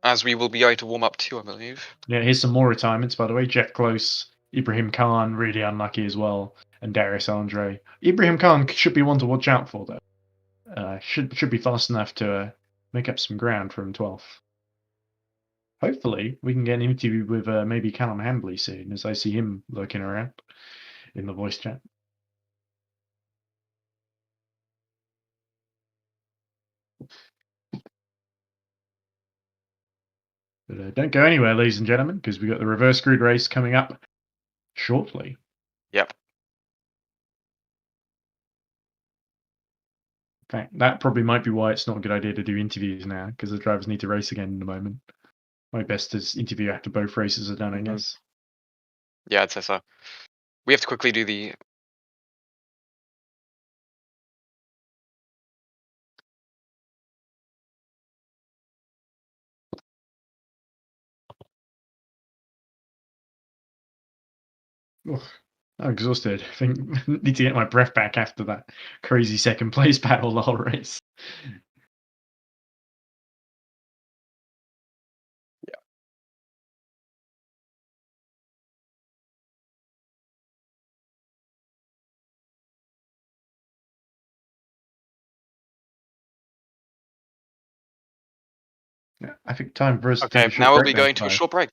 As we will be able to warm up too, I believe. Yeah, here's some more retirements, by the way. Jeff Close, Ibrahim Khan, really unlucky as well. And Darius Andre. Ibrahim Khan should be one to watch out for, though. Should be fast enough to make up some ground from 12th. Hopefully, we can get an interview with maybe Callum Hambly soon, as I see him lurking around in the voice chat. But don't go anywhere, ladies and gentlemen, because we've got the reverse grid race coming up shortly. Yep. In fact, that probably might be why it's not a good idea to do interviews now, because the drivers need to race again in the moment. My best is interview after both races are done, I guess. Yeah, I'd say so. We have to quickly do the. Ugh, I'm exhausted. I think need to get my breath back after that crazy second place battle the whole race. Yeah, I think time for us to Okay, take a short now we'll break be then, going to a Clive. short break.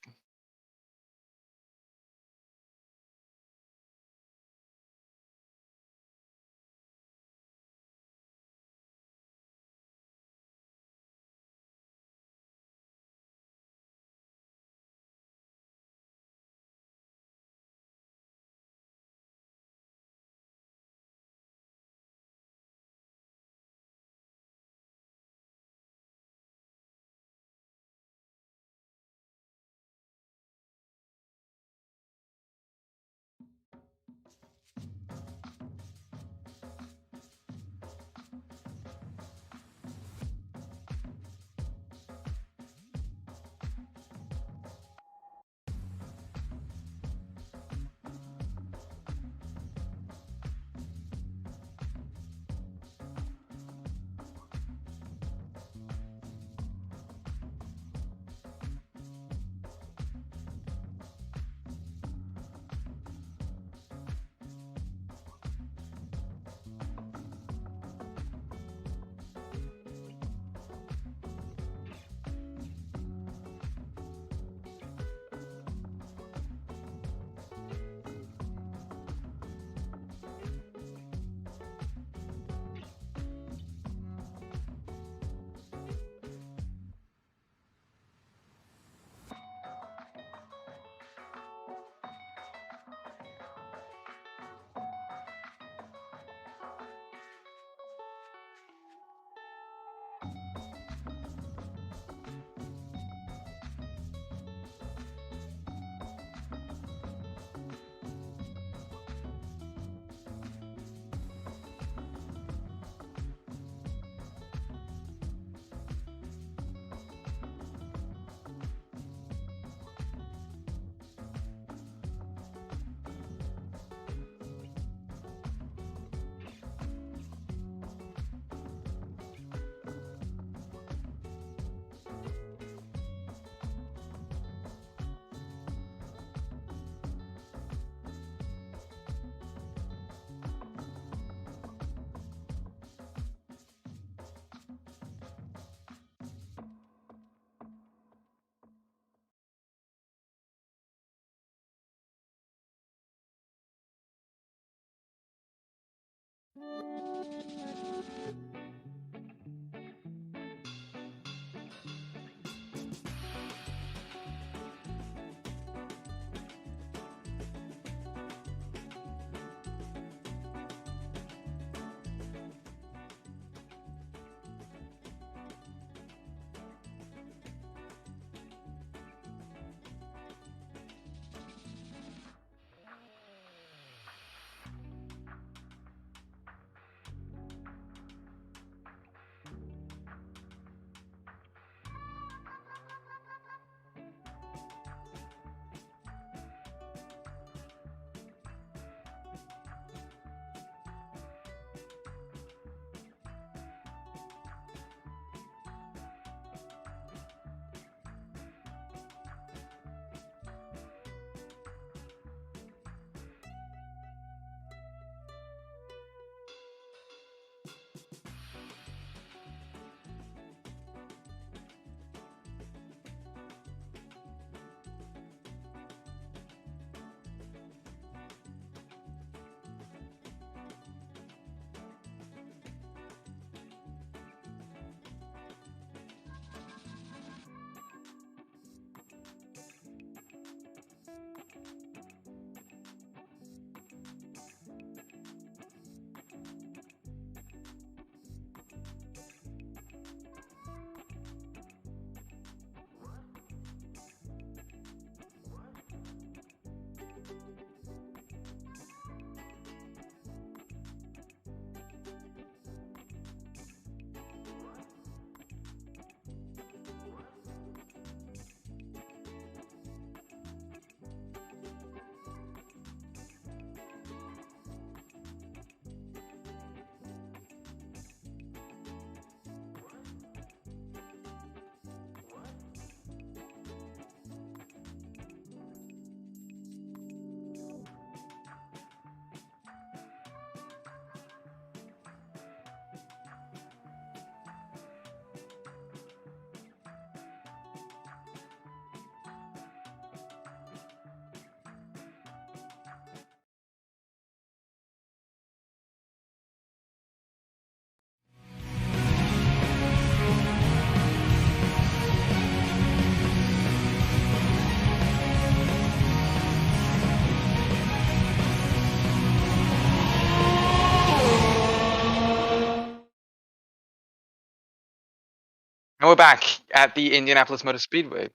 And we're back at the Indianapolis Motor Speedway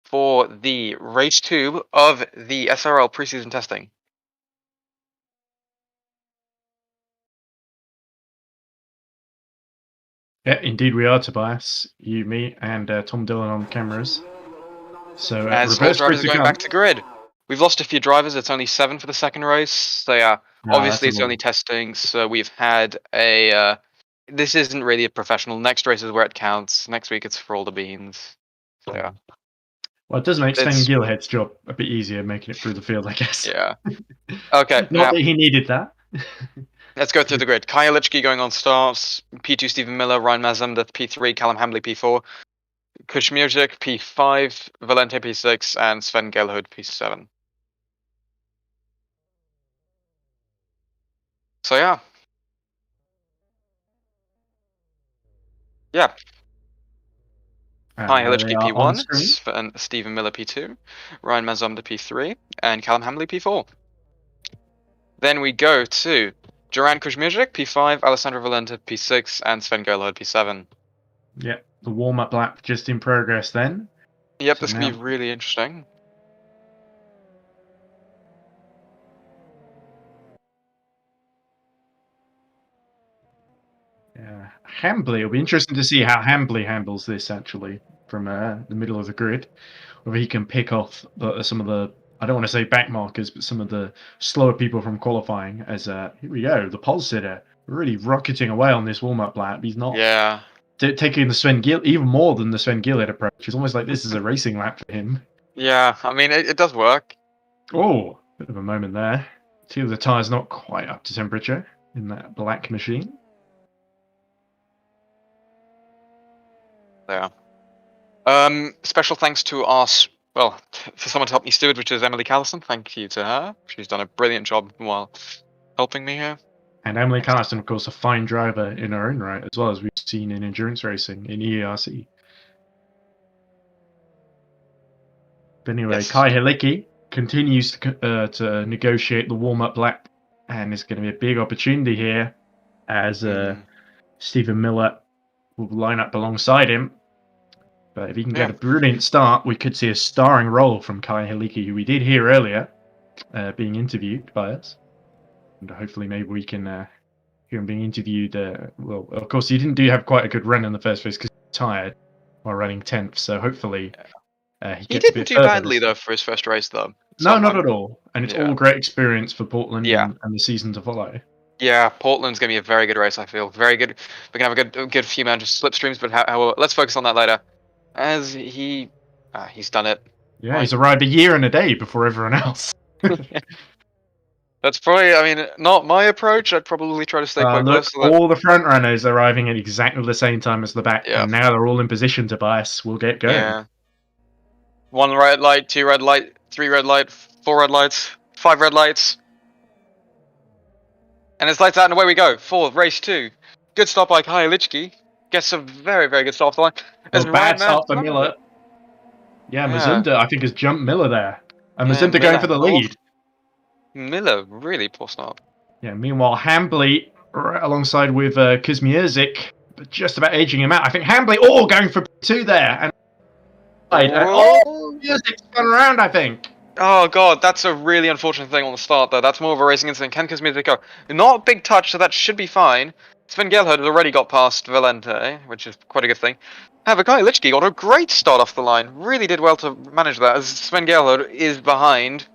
for the race 2 of the SRL preseason testing. Yeah, indeed we are, Tobias. You, me, and Tom Dillon on cameras. So As all reverse drivers grid are to going come. back to grid. We've lost a few drivers. It's only 7 for the second race. So yeah, No, obviously that's it's a only lot. testing. So we've had a. This isn't really a professional. Next race is where it counts. Next week it's for all the beans. So yeah. Well, it does make Sven It's- Gilhead's job a bit easier making it through the field, I guess. Yeah. Okay. Not Now that he needed that. let's go through the grid. Kaya Lichki going on starts. P2 Stephen Miller, Ryan Mazumdar P3, Callum Hambley P4. Kushmirzik P5, Valente P6, and Sven Gelhood P7. So yeah. Yeah. Kaya They Lichki are on P1, screen. Sven Stephen Miller P2, Ryan Mazumdar P3, and Callum Hambley P4. Then we go to Duran Kushmirzik P5, Alessandro Valente P6, and Sven Gelhood P7. Yeah, the warm-up lap just in progress then. Yep, So this could be really interesting. Yeah, Hambley. It'll be interesting to see how Hambley handles this actually from the middle of the grid. Whether he can pick off some of the, I don't want to say back markers, but some of the slower people from qualifying. As here we go, the pole sitter really rocketing away on this warm-up lap. He's not Yeah. taking the Sven Gill even more than the Sven Gillett approach. It's almost like this is a racing lap for him. Yeah, I mean, it does work. Oh, bit of a moment there. See the tyre's not quite up to temperature in that black machine. Yeah. Special thanks to our, for someone to help me steward, which is Emily Callison. Thank you to her. She's done a brilliant job while helping me here. And Emily Callison, of course, a fine driver in her own right, as well as we've seen in endurance racing in ERC. But anyway, Yes. Kai Helicki continues to negotiate the warm-up lap, and it's going to be a big opportunity here as Stephen Miller will line up alongside him. But if he can get a brilliant start, we could see a starring role from Kai Helicki, who we did hear earlier, being interviewed by us. And hopefully maybe we can hear him being interviewed. Well, of course, he didn't have quite a good run in the first race because he was tired while running 10th. So hopefully he didn't do badly, though, for his first race, though. No, not at all. And it's all great experience for Portland and the season to follow. Yeah, Portland's going to be a very good race, I feel. Very good. We're going to have a good few amount of slipstreams, but let's focus on that later. As he's done it. Yeah, he's arrived a year and a day before everyone else. That's probably, I mean, not my approach. I'd probably try to stay quite close to that. All the front runners arriving at exactly the same time as the back, and now they're all in position to bias. We'll get going. Yeah. 1 red light, 2 red light, 3 red light, 4 red lights, 5 red lights. And it's lights out and away we go for race 2. Good stop by Kai Lichki. Gets a very, very good start off the line. A bad start for Miller. Yeah, Mazumdar, I think, has jumped Miller there. And Mazumdar going for the lead. Miller, really poor start. Yeah, meanwhile, Hambley alongside with Kuzmierzik, but just about edging him out. I think Hambley, going for P2 there. And Music's spun around, I think. Oh god, that's a really unfortunate thing on the start, though. That's more of a racing incident. Can Kuzmierzik go? Not a big touch, so that should be fine. Sven Gelhood has already got past Valente, which is quite a good thing. However, Kai Lichki got a great start off the line. Really did well to manage that, as Sven Gelhood is behind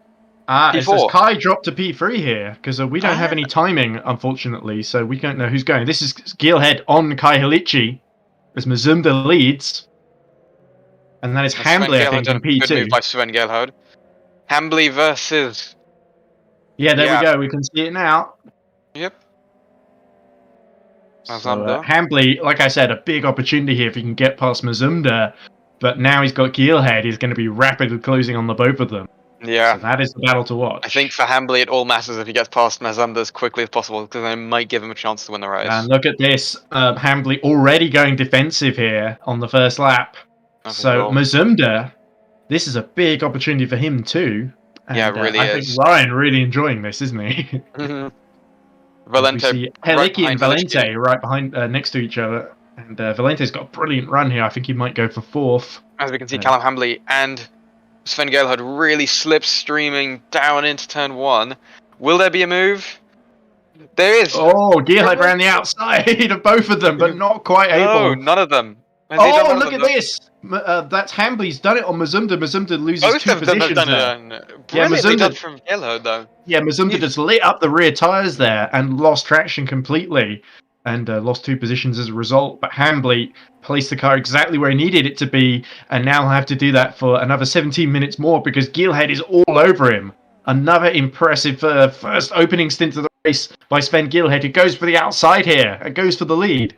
P4. It says Kai dropped to P3 here, because we don't have any timing, unfortunately, so we don't know who's going. This is Gilhead on Kai Lichki, as Mazumdar leads. And that is Hambley, I think, in P2. Good move by Sven Gelhood. Hambley versus... Yeah, there we go. We can see it now. Yep. So, Hambley, like I said, a big opportunity here if he can get past Mazumdar. But now he's got Gilhead. He's going to be rapidly closing on the both of them. Yeah. So that is the battle to watch. I think for Hambley, it all matters if he gets past Mazumdar as quickly as possible, because they might give him a chance to win the race. And look at this. Hambley already going defensive here on the first lap. So Mazumdar, this is a big opportunity for him too. And, yeah, it really I think Ryan really enjoying this, isn't he? Valente, Helicki and Valente right behind, next to each other, and And Valente's got a brilliant run here. I think he might go for 4th. As we can see, Callum Hambly and Sven Gerlhard really slipstreaming down into turn 1. Will there be a move? There is. Oh, Gerhard ran the outside of both of them, but not quite No, able. none of them. Has he done Oh, none of look them, at though? this! That's Hambly's done it on Mazumda. Mazumda loses Both 2 of them have positions done there. it. Brilliantly Mazumda- done from Gerlhard, though. Yeah, Mazumda just lit up the rear tyres there and lost traction completely and lost 2 positions as a result. But Hambly placed the car exactly where he needed it to be, and now he'll have to do that for another 17 minutes more because Gilhead is all over him. Another impressive first opening stint of the race by Sven Gilhead, who goes for the outside here and goes for the lead.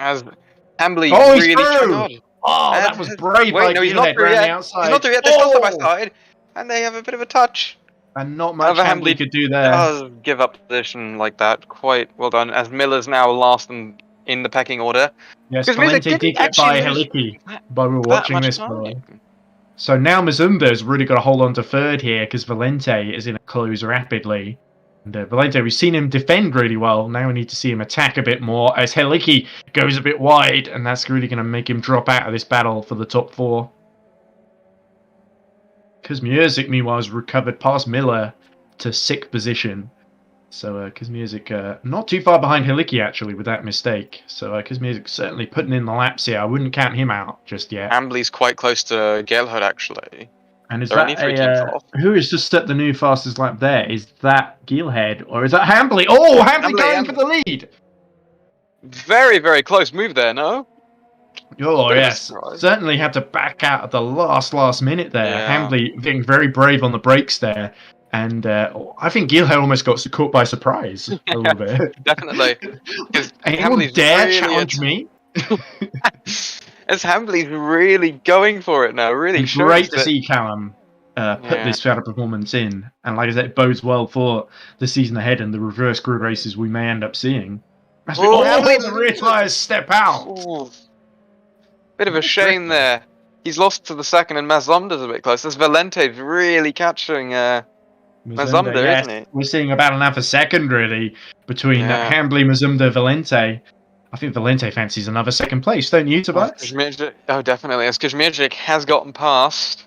As Hambly Oh, he's really through! tried hard. Oh, And- that was brave Wait, by no, he's not Gilhead through around yet. the outside. He's not through yet. They're still side by Oh! side, and they have a bit of a touch. And not much However, Hambly Hambly could do there. Does give up position like that. Quite well done. As Miller's now last in the pecking order. Yes, Because Miller Valente did didn't get by actually lose Heliki, but we were that watching much this, by the way. time. So now Mazumda's really got to hold on to 3rd here because Valente is in a close rapidly. And Valente, we've seen him defend really well. Now we need to see him attack a bit more as Heliki goes a bit wide, and that's really going to make him drop out of this battle for the top 4. Kuzmierzik, meanwhile, has recovered past Miller to 6th position. So Kuzmierzik not too far behind Heliki, actually, with that mistake. So Kuzmierzik certainly putting in the laps here. I wouldn't count him out just yet. Hambly's quite close to Gerlhard, actually. And is There are that only 3 teams off. who has just set the new fastest lap there? Is that Gilhead or is that Hambly? Oh, Hambly going for the lead! Very, very close move there, no? Oh, Bit of a yes. surprise. Certainly had to back out at the last minute there. Yeah. Hambly being very brave on the brakes there. And I think Gilhead almost got caught by surprise a little bit. Definitely. 'Cause Anyone Hambly's dare really challenge me? As Hambly's really going for it now, really It's shows great to that- see Callum put Yeah. this kind of performance in. And like I said, it bodes well for the season ahead and the reverse grid races we may end up seeing. Oh, Hambly- The rear tyres step out! Ooh. Bit of a shame there. He's lost to the second, and Mazumda's a bit close. This Valente's really catching Mazumda, yes. isn't it? We're seeing a battle now for 2nd, really, between Yeah. Hambly, Mazumda, Valente. I think Valente fancies another 2nd place, don't you, Tobias? Oh, definitely. As Kuzmierzik has gotten past,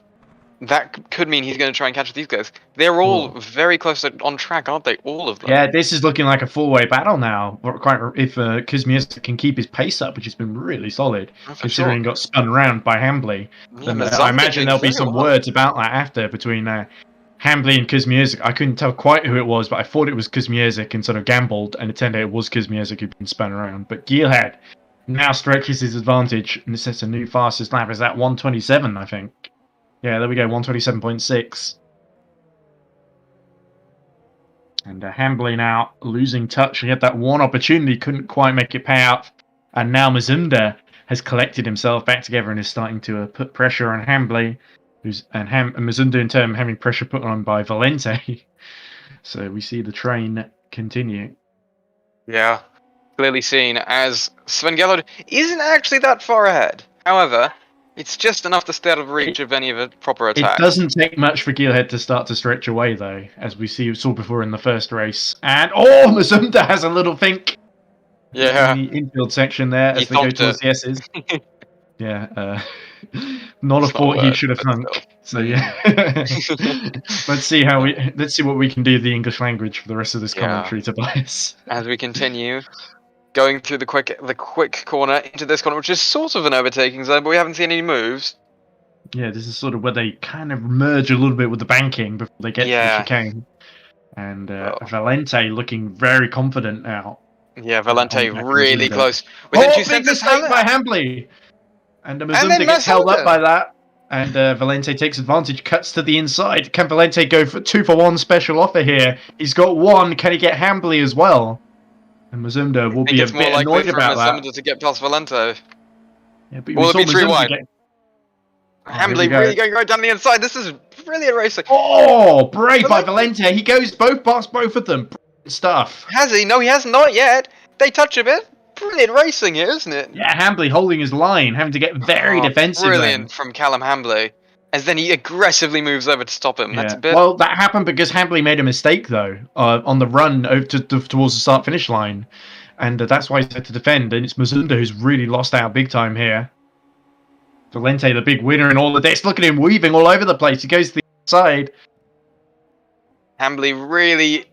that could mean he's going to try and catch these guys. They're all very close on track, aren't they? All of them. Yeah, this is looking like a 4-way battle now. Quite if Kuzmierzik can keep his pace up, which has been really solid, Oh, for considering he got spun around by Hambly. Yeah, And, I Mazumda imagine doing there'll be very some well. words about that after between Hambly and Kuzmierzik. I couldn't tell quite who it was, but I thought it was Kuzmierzik and sort of gambled, and it turned out it was Kuzmierzik who'd been spun around. But Gilhead now stretches his advantage, and this sets a new fastest lap. Is that 127, I think? Yeah, there we go, 127.6. And Hambly now losing touch. He had that one opportunity, couldn't quite make it pay out. And now Mazumda has collected himself back together and is starting to put pressure on Hambly. And Mazumda in turn having pressure put on by Valente. So we see the train continue. Yeah, clearly seen as Sven Gerlhard isn't actually that far ahead. However, it's just enough to stay out of reach of any of a proper It attack. doesn't take much for Gilhead to start to stretch away, though, as we saw before in the first race. And Mazumda has a little think Yeah. in the infield section there He as they go thumped towards it. the S's. Yeah, not a It's not thought he word, should have but thunk. still. So yeah, let's see what we can do with the English language for the rest of this Yeah. commentary, Tobias. As we continue going through the quick corner into this corner, which is sort of an overtaking zone, but we haven't seen any moves. Yeah, this is sort of where they kind of merge a little bit with the banking before they get to Yeah. the chicane. And Well. Valente looking very confident now. Yeah, Valente Contact really Mazumda. close. Within 2 big seconds, mistake by Hambly! And then Mazumda gets held up Mazumda. by that. And Valente takes advantage, cuts to the inside. Can Valente go for 2-for-1 special offer here? He's got one. Can he get Hambly as well? And Mazumda will I think be a it's more bit likely annoyed for about that. Mazumda to get past Valente. Yeah, but Will we it be saw 3 Mazumda wide? get- Hambly here we go. really going right down the inside. This is brilliant racing. Oh, brave by Valente. Valente. He goes past both of them. Brilliant stuff. Has he? No, he has not yet. They touch a bit. Brilliant racing here, isn't it? Yeah, Hambly holding his line, having to get very Oh, defensive. Brilliant from Callum Hambly. As then he aggressively moves over to stop him. Then. That's Yeah. a bit. Well, that happened because Hambly made a mistake though on the run over towards the start-finish line, and that's why he's had to defend. And it's Mazunda who's really lost out big time here. Valente, the big winner in all of this. Look at him weaving all over the place. He goes to the side. Hambly really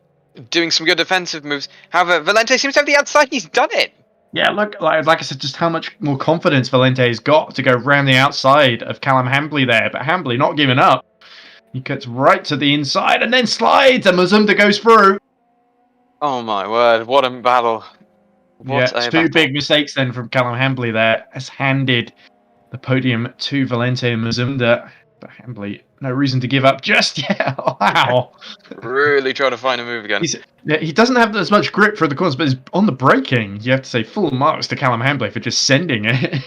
doing some good defensive moves. However, Valente seems to have the outside. He's done it. Yeah, look, like I said, just how much more confidence Valente's got to go round the outside of Callum Hambly there. But Hambly not giving up. He cuts right to the inside and then slides, and Mazumda goes through. Oh my word, what a battle. What two big mistakes then from Callum Hambly there. Has handed the podium to Valente and Mazumda. But Hambly, no reason to give up just yet. Wow. Really trying to find a move again. He doesn't have as much grip for the corners, but on the braking, you have to say full marks to Callum Hambly for just sending it.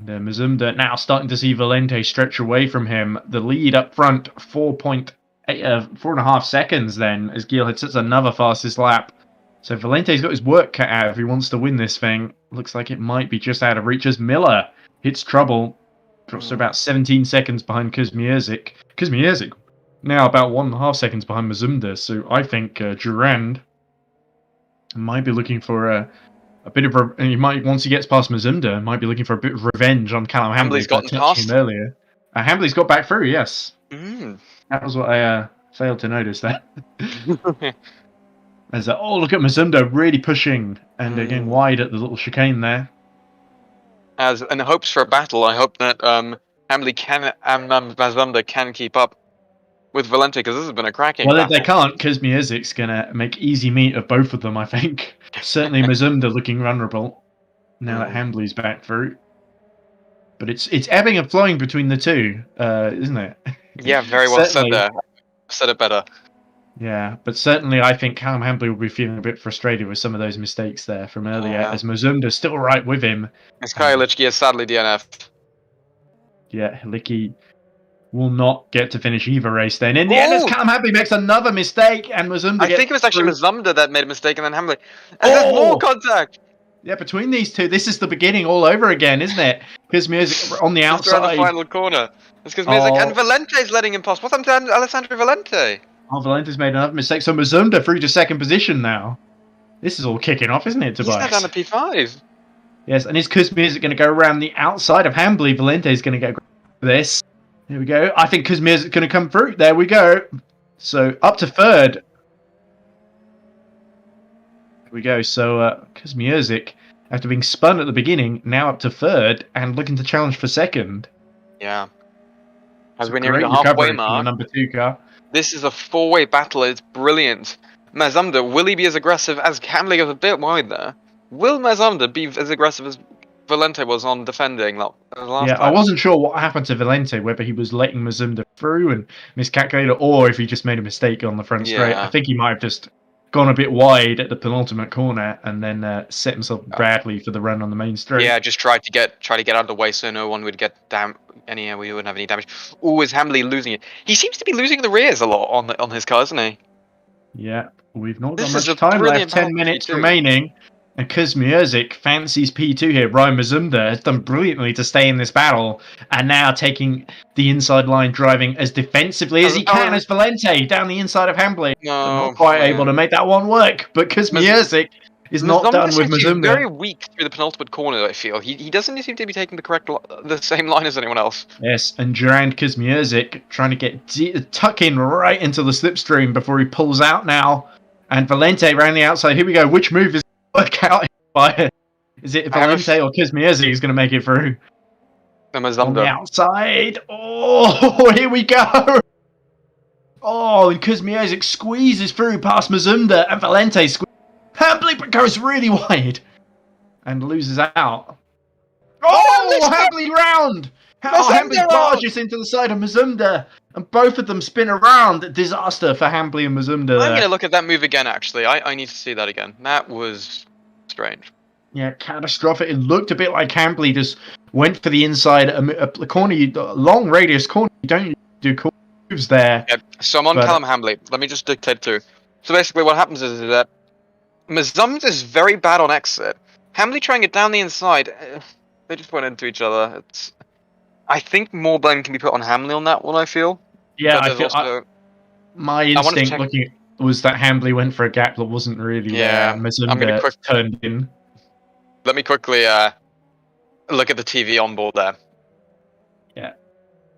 Mazumda now starting to see Valente stretch away from him. The lead up front, 4.5 seconds then, as Geelhead sets another fastest lap. So Valente's got his work cut out if he wants to win this thing. Looks like it might be just out of reach as Miller hits trouble. Drops to about 17 seconds behind Kuzmierzik. Kuzmierzik now about 1.5 seconds behind Mazumda. So I think Durand might be looking for a bit of... he might, once he gets past Mazumda, might be looking for a bit of revenge on Callum Hambly. Hambly's gotten past him earlier. Hambly's got back through, yes. Mm. That was what I failed to notice there. As oh, look at Mazumda really pushing and getting wide at the little chicane there. As in hopes for a battle, I hope that Hambly can and Mazumda can keep up with Valente, because this has been a cracking battle. If they can't, Kuzmirzik's going to make easy meat of both of them, I think. Certainly Mazumda looking vulnerable now that Hambly's back through. But it's ebbing and flowing between the two, isn't it? Yeah, very well said there. Said it better. Yeah, but certainly I think Callum Hambly will be feeling a bit frustrated with some of those mistakes there from earlier, as Mazumda's still right with him. As Kaya Lichki is sadly DNF'd. Yeah, Licky will not get to finish either race then. In the end, as Callum Hambly makes another mistake, and Mazumda I think it was actually Mazumda that made a mistake, and then Hambly. And there's more contact! Yeah, between these two, this is the beginning all over again, isn't it? Kuzmierzik on the outside. Around the final corner. It's Kuzmierzik, and Valente's letting him pass. What's happened to Alessandro Valente? Oh, Valente's made another mistake, so Mazumda through to second position now. This is all kicking off, isn't it, Tobias? He's now down to P5. Yes, and is Kuzmierzik going to go around the outside of Hambly? Valente's going to get this. Here we go. I think Kuzmierzik's going to come through. There we go. So up to third. Here we go. So Kuzmierzik, after being spun at the beginning, now up to third and looking to challenge for second. Yeah. As we're nearing the halfway mark. Number 2 car. This is a four-way battle. It's brilliant. Mazumda, will he be as aggressive as Hambly goes a bit wide there? Will Mazumda be as aggressive as Valente was on defending last time? I wasn't sure what happened to Valente, whether he was letting Mazumda through and miscalculated, or if he just made a mistake on the front straight. I think he might have just gone a bit wide at the penultimate corner and then set himself badly for the run on the main straight. Yeah, just try to get out of the way so no one would get we wouldn't have any damage. Ooh, is Hambly losing it? He seems to be losing the rears a lot on his car, isn't he? Yeah, we've not got much time left. 10 minutes remaining. And Kuzmierzik fancies P2 here. Ryan Mazumda has done brilliantly to stay in this battle, and now taking the inside line, driving as defensively as he can as Valente down the inside of Hambly. No, not quite able to make that one work, but Kuzmierzik is not done with Mazumda. Very weak through the penultimate corner, I feel. He doesn't seem to be taking the same line as anyone else. Yes, and Durand Kuzmierzik trying to get tuck in right into the slipstream before he pulls out now. And Valente around the outside. Here we go. Which move is work out by? Is it Valente or Kuzmierzik who's going to make it through? On the outside. Oh, here we go. Oh, and Kuzmierzik squeezes through past Mazumda, and Valente squeezes. Hambly goes really wide and loses out. Oh, Hambly round! Hambly barges into the side of Mazumda, and both of them spin around. Disaster for Hambly and Mazumda. I'm going to look at that move again, actually. I need to see that again. That was strange. Yeah, catastrophic. It looked a bit like Hambly just went for the inside, a corner, long radius corner. You don't do cool moves there. Yeah, so I'm on Callum Hambly. Let me just dictate through. So basically what happens is that Mazumda is very bad on exit. Hambly trying it down the inside. They just went into each other. I think more blame can be put on Hambly on that one, I feel. Yeah, I feel... my instinct was that Hambly went for a gap that wasn't really Yeah, there. I'm gonna Mazunda turned in. Let me quickly look at the TV on board there. Yeah.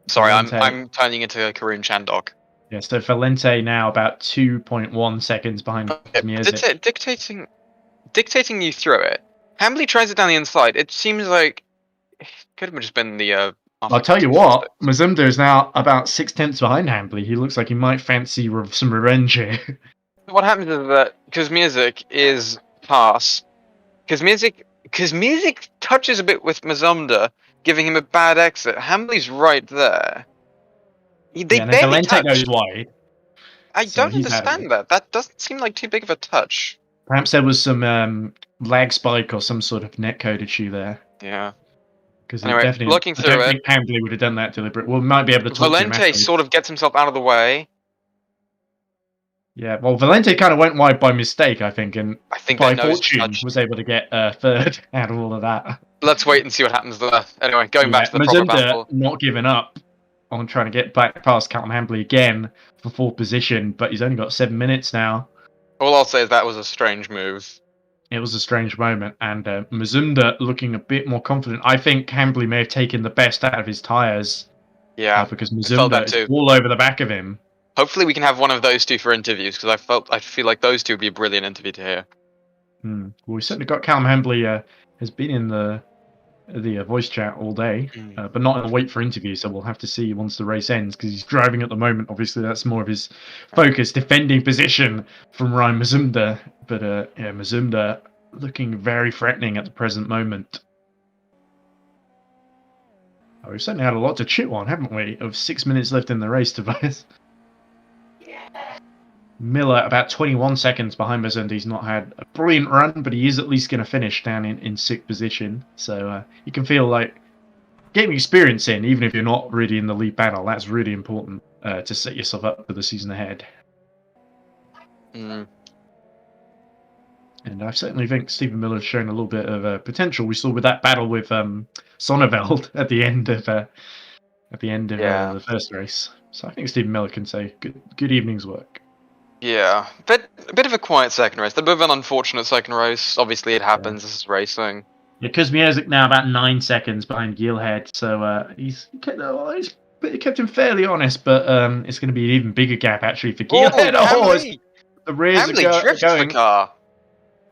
Sorry, Valente. I'm turning into Karun Chandok. Yeah, so Valente now about 2.1 seconds behind Music. Dictating you through it. Hambly tries it down the inside. It seems like it could have just been the. I'll tell you what, Mazunda is now about 6/10 behind Hambly. He looks like he might fancy some revenge here. What happens is that Kuzmizik is pass. Kuzmizik touches a bit with Mazumda, giving him a bad exit. Hambly's right there. They barely touch. Goes wide. I don't understand that. That doesn't seem like too big of a touch. Perhaps there was some lag spike or some sort of netcode issue there. Yeah. Because anyway, definitely, looking through I don't think Hambly would have done that deliberate. Well, we might be able to talk to him Valente sort of gets himself out of the way. Yeah, well, Valente kind of went wide by mistake, I think, and I think by fortune was able to get third out of all of that. Let's wait and see what happens there. Anyway, going back to the proper battle. Not giving up on trying to get back past Callum Hambly again for fourth position, but he's only got 7 minutes now. All I'll say is that was a strange move. It was a strange moment, and Mazumda looking a bit more confident. I think Hambly may have taken the best out of his tyres. Yeah, because Mazumda is all over the back of him. Hopefully we can have one of those two for interviews, because I feel like those two would be a brilliant interview to hear. Well, we certainly got Callum Hambly has been in the voice chat all day, but not in a wait for interview, so we'll have to see once the race ends, because he's driving at the moment. Obviously, that's more of his focus, defending position from Ryan Mazumda. But Mazumda looking very threatening at the present moment. Oh, we've certainly had a lot to chew on, haven't we? Of 6 minutes left in the race, Tobias. Miller about 21 seconds behind Mazumda. He's not had a brilliant run, but he is at least going to finish down in sixth position. So you can feel like getting experience in, even if you're not really in the lead battle. That's really important to set yourself up for the season ahead. And I certainly think Stephen Miller's shown a little bit of potential. We saw with that battle with Sonneveld at the end of the first race. So I think Stephen Miller can say good evening's work. Yeah, a bit of a quiet second race. A bit of an unfortunate second race. Obviously, it happens. Yeah. This is racing. Yeah, Kuzmizik now about 9 seconds behind Gilhead, so he's kept him fairly honest. But it's going to be an even bigger gap actually for Gilhead. The rears are going. The car.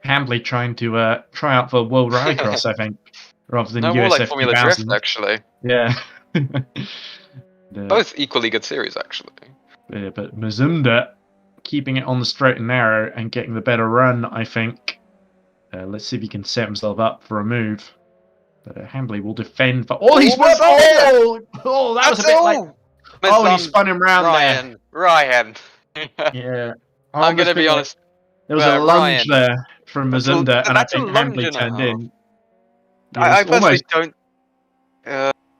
Hambly trying to try out for World Rallycross, I think, rather than USF more like Formula 2000. Drift, actually. Yeah. Both equally good series, actually. Yeah, but Mazumda keeping it on the straight and narrow and getting the better run, I think. Let's see if he can set himself up for a move. But Hambly will defend for... Oh, he's won! Oh, that was a bit like... Oh, he spun him round Ryan. Yeah. I'm going to be honest. There was a lunge there from Mazumda, and I think Hambly turned in. I personally don't...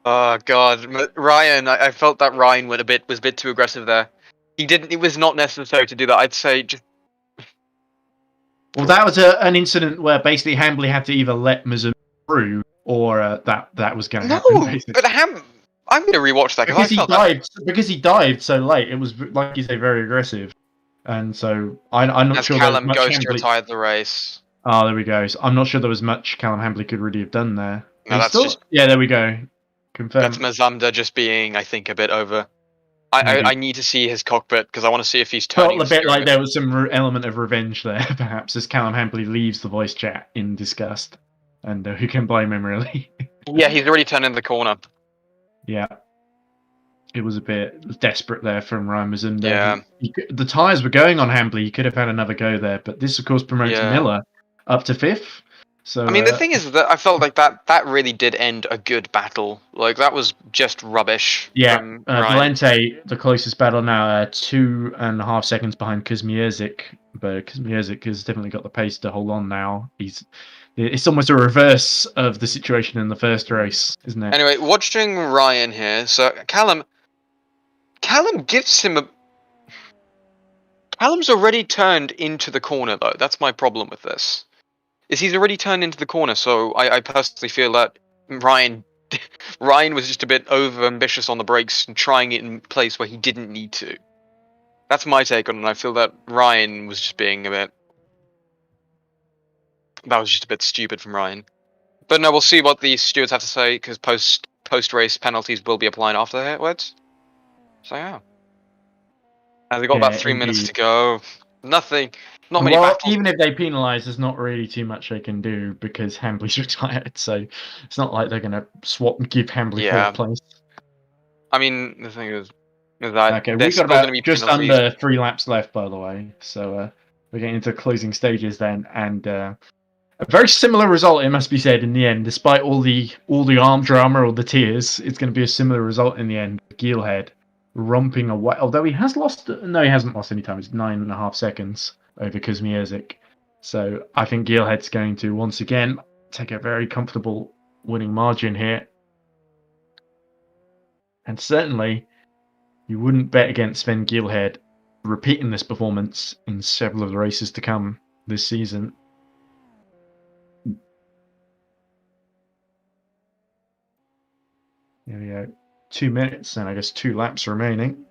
oh, God. Ryan, I felt that Ryan was a bit too aggressive there. It was not necessary to do that. I'd say just... Well, that was an incident where basically Hambly had to either let Mazumda through, or that was going to happen. No, but I'm going to rewatch that because he dived so late. It was, like you say, very aggressive. And so I'm not sure Callum goes to retire the race. Oh, there we go. So I'm not sure there was much Callum Hambly could really have done there. No, that's just... Yeah, there we go. Confirmed. That's Mazumda just being, I think, a bit over. I need to see his cockpit because I want to see if he's turning. Felt a bit like there was some element of revenge there, perhaps, as Callum Hambly leaves the voice chat in disgust. And who can blame him, really? Yeah, he's already turned in the corner. Yeah. It was a bit desperate there from Ryan Mazumda. Yeah. The tyres were going on Hambly. He could have had another go there. But this, of course, promotes Miller up to 5th. So, I mean, the thing is that I felt like that really did end a good battle. Like, that was just rubbish. Yeah, Valente, the closest battle now, 2.5 seconds behind Kuzmizik. But Kuzmizik has definitely got the pace to hold on now. It's almost a reverse of the situation in the first race, isn't it? Anyway, watching Ryan here, so Callum gives him a... Callum's already turned into the corner, though. That's my problem with this. He's already turned into the corner, so I personally feel that Ryan was just a bit over ambitious on the brakes and trying it in place where he didn't need to. That's my take on it. I feel that Ryan was just being a bit. That was just a bit stupid from Ryan. But no, we'll see what the stewards have to say because post race penalties will be applied afterwards. So yeah, and we've got about 3 minutes indeed. to go. Nothing, not many Well, battles. even if they penalise, there's not really too much they can do because Hambley's retired, so it's not like they're going to swap and give Hambley Yeah. fourth place. I mean, the thing is that Okay, there's we've got still going about to be just penalties. under 3 laps left, by the way. So we're getting into closing stages then, and a very similar result, it must be said, in the end. Despite all the arm drama, all the tears, it's going to be a similar result in the end. Geelhead romping away, although he has lost. No, he hasn't lost any time. It's 9.5 seconds over Kuzmierzyk. So I think Geelhead's going to once again take a very comfortable winning margin here, and certainly. You wouldn't bet against Sven Geelhead repeating this performance in several of the races to come this season. There we go. 2 minutes and I guess 2 laps remaining.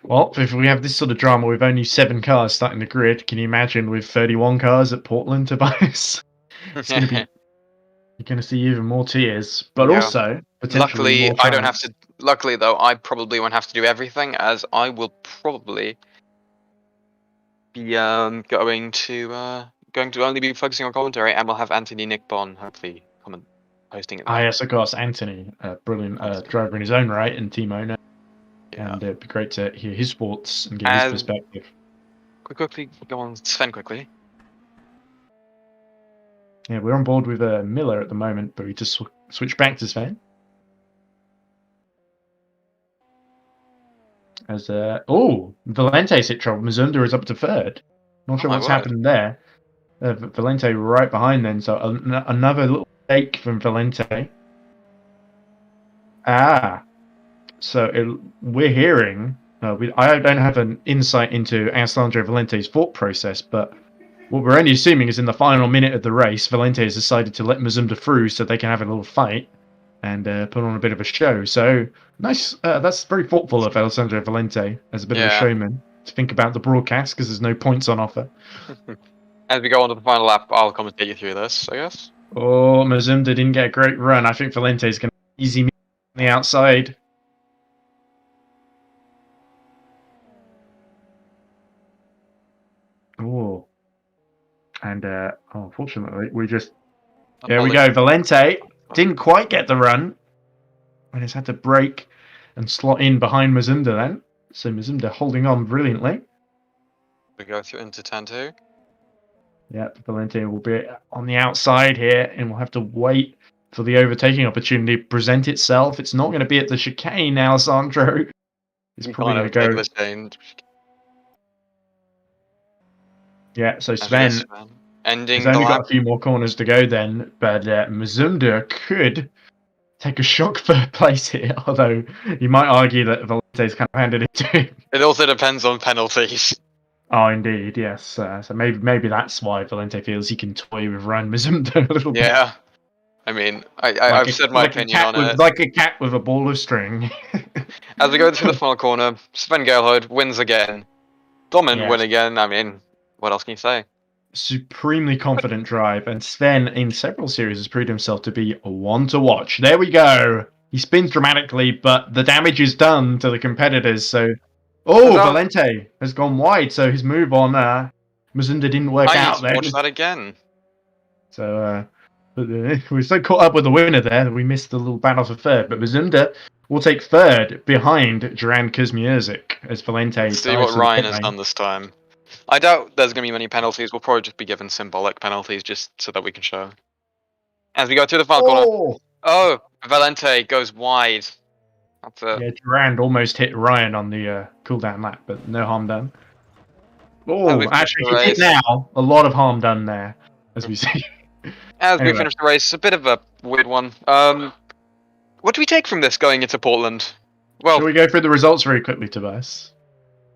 Well, if we have this sort of drama with only 7 cars starting the grid, can you imagine with 31 cars at Portland, Tobias? It's going to be. You're going to see even more tears, but Yeah. also potentially Luckily, more I don't have chance. to. Luckily, though, I probably won't have to do everything, as I will probably be going to only be focusing on commentary, and we'll have Anthony Nick Bon hopefully hosting it. Ah, yes, of course, Anthony, brilliant Anthony. driver in his own right and team owner. Yeah. And it'd be great to hear his thoughts and get his perspective. Quickly go on, Sven. Quickly. Yeah, we're on board with Miller at the moment, but we just switch back to Sven. As Valente's hit trouble. Mazunda is up to third. Not sure my what's word. happened there. Valente right behind then, so another little mistake from Valente. So we're hearing. I don't have an insight into Alessandro Valente's thought process, but what we're only assuming is in the final minute of the race, Valente has decided to let Mazunda through so they can have a little fight and put on a bit of a show. So nice. That's very thoughtful of Alessandro Valente as a bit of a showman to think about the broadcast because there's no points on offer. As we go on to the final lap, I'll commentate you through this, I guess. Oh, Mazunda didn't get a great run. I think Valente's going to easy me on the outside. Oh. And unfortunately, we just... There we go. Valente didn't quite get the run. And has had to brake and slot in behind Mazunda then. So Mazunda holding on brilliantly. We go through into turn 2. Yep, Valente will be on the outside here and we'll have to wait for the overtaking opportunity to present itself. It's not going to be at the chicane now, Sandro. He's probably going to go... the change. Yeah, so Sven ending has only the got lap. a few more corners to go then, but Mazunda could take a shock third place here, although you might argue that Valente's kind of handed it to him. It also depends on penalties. Oh, indeed, yes. So maybe that's why Valente feels he can toy with Ryan Mazunda a little bit. Yeah. I mean, I've said my opinion on it. Like a cat with a ball of string. As we go to the final corner, Sven Gerhard wins again. Dominant win again. I mean, what else can you say? Supremely confident drive, and Sven in several series has proved himself to be a one to watch. There we go. He spins dramatically, but the damage is done to the competitors. So, Valente has gone wide. So his move on Mazunda didn't work out there. Watch that again. So we're so caught up with the winner there that we missed the little battle for third. But Mazunda will take third behind Duran Kuzmierzyk as Valente. Let's see what Ryan has done this time. I doubt there's going to be many penalties. We'll probably just be given symbolic penalties just so that we can show. As we go through the final corner. Oh, Valente goes wide. That's it. Yeah, Durand almost hit Ryan on the cooldown lap, but no harm done. Oh, actually, he did now. A lot of harm done there, as we see. As we finish the race, a bit of a weird one. What do we take from this going into Portland? Well, shall we go through the results very quickly, Tobias?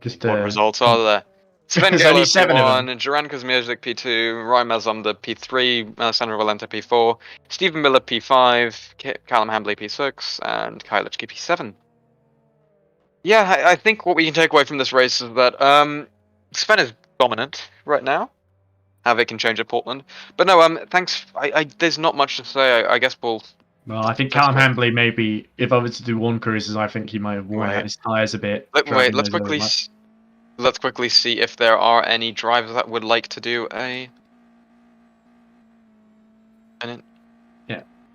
Just What results are there? Sven There's only Galo 7 of P1, them. Duran Kosmierzyk P2, Ryan Mazumda P3, Alessandro Valente P4, Stephen Miller P5, Callum Hambley P6, and Kyle Lichki P7. Yeah, I think what we can take away from this race is that Sven is dominant right now. How they can change at Portland. But no, thanks. There's not much to say. I guess we'll... Well, I think That's Callum great. Hambley maybe, if I was to do one cruises, I think he might have worn out his tyres a bit. Wait, driving let's those quickly... over. Let's quickly see if there are any drivers that would like to do a...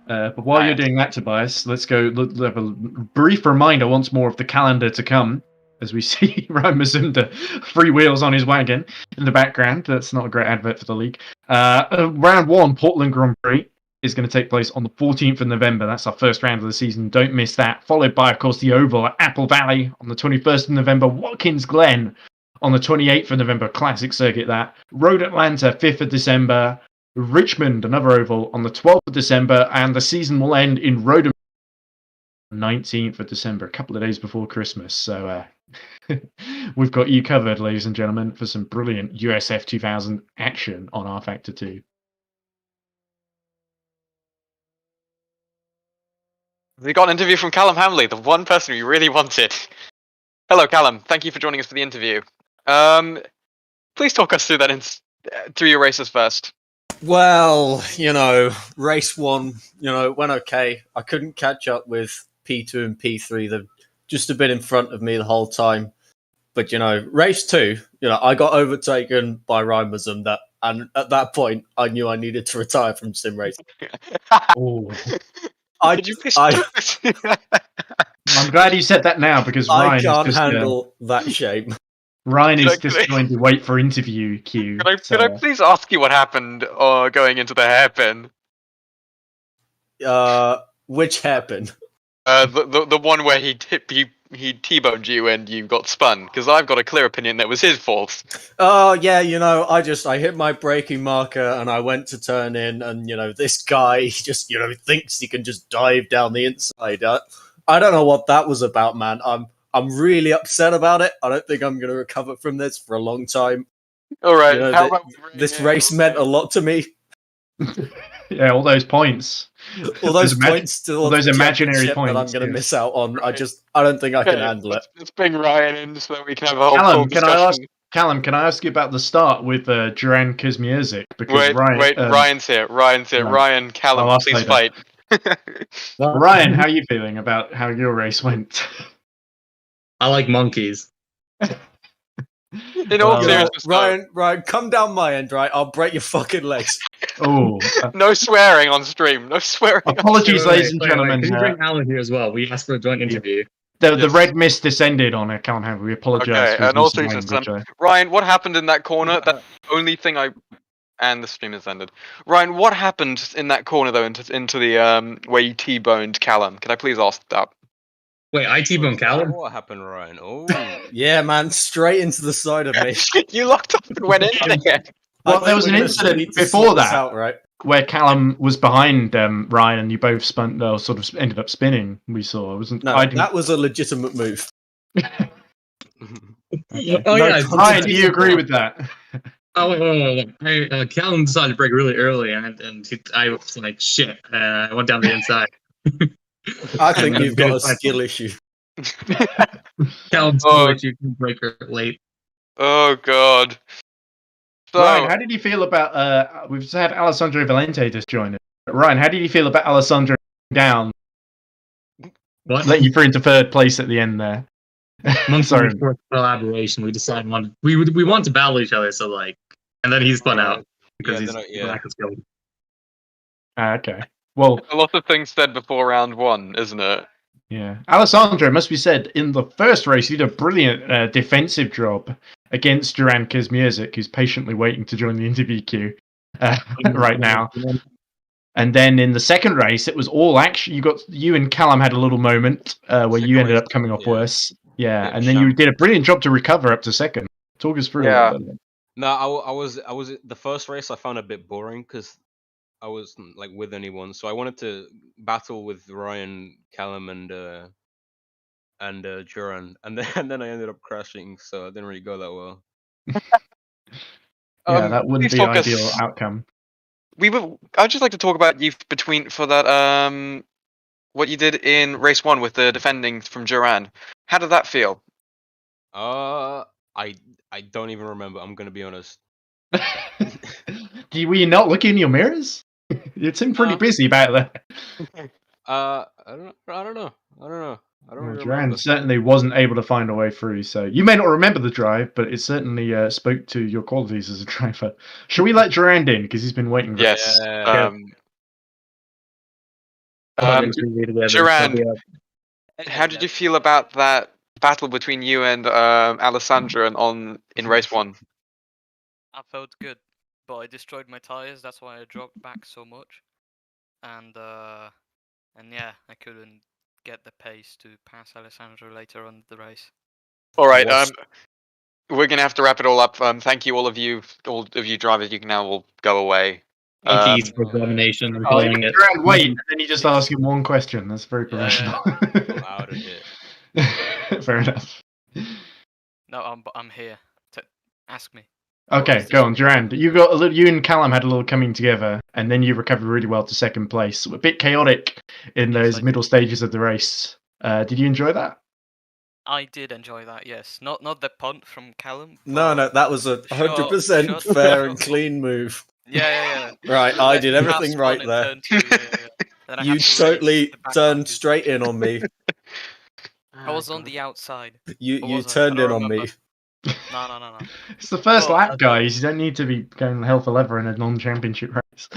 But while you're doing that, Tobias, let's go have a brief reminder once more of the calendar to come. As we see Ryan Mazumda, 3 wheels on his wagon in the background. That's not a great advert for the league. Round 1, Portland Grand Prix, is going to take place on the 14th of November. That's our first round of the season. Don't miss that. Followed by, of course, the Oval at Apple Valley on the 21st of November. Watkins Glen on the 28th of November. Classic circuit that. Road Atlanta, 5th of December. Richmond, another oval, on the 12th of December, and the season will end in Rhodes, 19th of December, a couple of days before Christmas. So we've got you covered, ladies and gentlemen, for some brilliant USF 2000 action on R Factor 2. We got an interview from Callum Hamley, the one person we really wanted. Hello, Callum. Thank you for joining us for the interview. Please talk us through that through your races first. Well, race 1, went okay. I couldn't catch up with P2 and P3. They're just a bit in front of me the whole time. But, race 2, I got overtaken by Ryan Mazumda. And at that point, I knew I needed to retire from sim racing. Could you please... I'm glad you said that now, because Ryan I can't is just, handle that shame. Ryan is just going to wait for interview queue. Could I please ask you what happened going into the hairpin? Which hairpin? The one where he T-boned you and you got spun, because I've got a clear opinion that was his fault. Oh, yeah, I hit my braking marker and I went to turn in and, this guy just, thinks he can just dive down the inside. I don't know what that was about, man. I'm really upset about it. I don't think I'm going to recover from this for a long time. All right. This race meant a lot to me. Yeah, all those points. All those points to all those imaginary points that I'm going to miss out on. Right. I don't think I can handle it. Let's bring Ryan in so that we can have a whole discussion. Callum, can I ask you about the start with Duran Kosmierzyk? Because Ryan's here. No. Ryan, Callum, please fight. Ryan, how are you feeling about how your race went? I like monkeys. In all seriousness, Ryan, come down my end, right? I'll break your fucking legs. Oh, no swearing on stream. No swearing. Apologies, ladies and gentlemen. Can you bring Alan here as well? We asked for a joint interview. The red mist descended on Callum Hamley. We apologise. Okay, and also, Ryan, what happened in that corner? That only thing and the stream has ended. Ryan, what happened in that corner though into the where you T-boned Callum? Can I please ask that? Wait, I T-boned Callum? What happened, Ryan? Oh, yeah, man, straight into the side of me. You locked up and went in there. Well, there was an incident before that, right? Where Callum was behind Ryan, and you both spun, sort of ended up spinning. We saw, that was a legitimate move. Okay. Ryan, do you agree with that? Wait. Callum decided to brake really early, and I was like, shit. I went down the inside. I think you've got a skill issue. Callum's you can brake late. Oh god. So, Ryan, how did you feel about we've just had Alessandro Valente just join us. Ryan, how did you feel about Alessandro down? What? Letting you through into third place at the end there. Sorry. For collaboration, we decided we want to battle each other, so and then he spun out because he's lack of skill. Okay. Well, a lot of things said before round 1, isn't it? Yeah. Alessandro, must be said, in the first race, he did a brilliant defensive job against Duran Kosmierzyk, who's patiently waiting to join the interview queue right now. And then in the second race, it was all action. You and Callum had a little moment where you ended up coming off worse. Yeah, and then you did a brilliant job to recover up to second. Talk us through it. No, I was the first race I found a bit boring because I wasn't with anyone, so I wanted to battle with Ryan, Callum, and and Duran, and then I ended up crashing, so it didn't really go that well. Yeah, that wouldn't please be talk ideal us- outcome. I'd just like to talk about you for that what you did in race 1 with the defending from Duran. How did that feel? I don't even remember. I'm gonna be honest. Were you not looking in your mirrors? You seemed pretty busy back there. I don't know. I don't Well, really Duran remember. certainly wasn't able to find a way through, so you may not remember the drive, but it certainly spoke to your qualities as a driver. Shall we let Duran in, because he's been waiting? Yes. Yeah. Duran, how did you feel about that battle between you and Alessandra in race 1? I felt good, but I destroyed my tires. That's why I dropped back so much, and yeah, I couldn't get the pace to pass Alessandro later on the race. All right. We're gonna have to wrap it all up. Thank you, all of you drivers. You can now all go away. Thank you for domination and claiming it. Duran, wait, and then you just ask him one question. That's very professional. I'm out of here. Fair enough. No, I'm here. Ask me. Okay, go on, Duran. You and Callum had a little coming together, and then you recovered really well to second place. A bit chaotic in those middle stages of the race. Did you enjoy that? I did enjoy that. Yes, not the punt from Callum. No, that was 100% fair and clean move. Yeah. Right, I did everything right there. You totally turned straight in on me. I was on the outside. You turned in on me. No. It's the first lap, guys. You don't need to be going hell for leather in a non-championship race.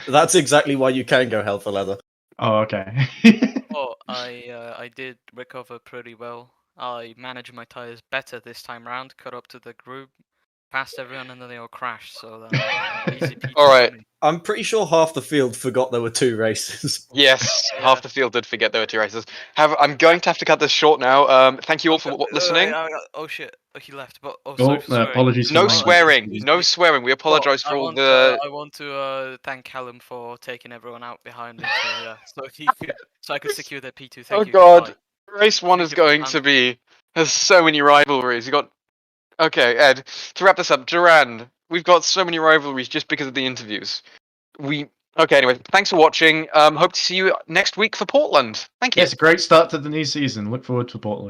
That's exactly why you can go hell for leather. Oh, okay. I did recover pretty well. I managed my tires better this time round. Cut up to the group, passed everyone, and then they all crashed. So easy peasy. All right. I'm pretty sure half the field forgot there were 2 races. Yes, half the field did forget there were 2 races. I'm going to have to cut this short now. Thank you all for listening. Oh shit! He left. But apologies. For No that. swearing. No swearing. We apologise for all the. I want to thank Callum for taking everyone out behind me. So yeah, so I could secure their P2. Thank you. God. Goodbye. Race 1 is going to be. There's so many rivalries. You got. Okay, Ed. To wrap this up, Duran. We've got so many rivalries just because of the interviews. Okay. Anyway, thanks for watching. Hope to see you next week for Portland. Thank you. Yes, great start to the new season. Look forward to Portland.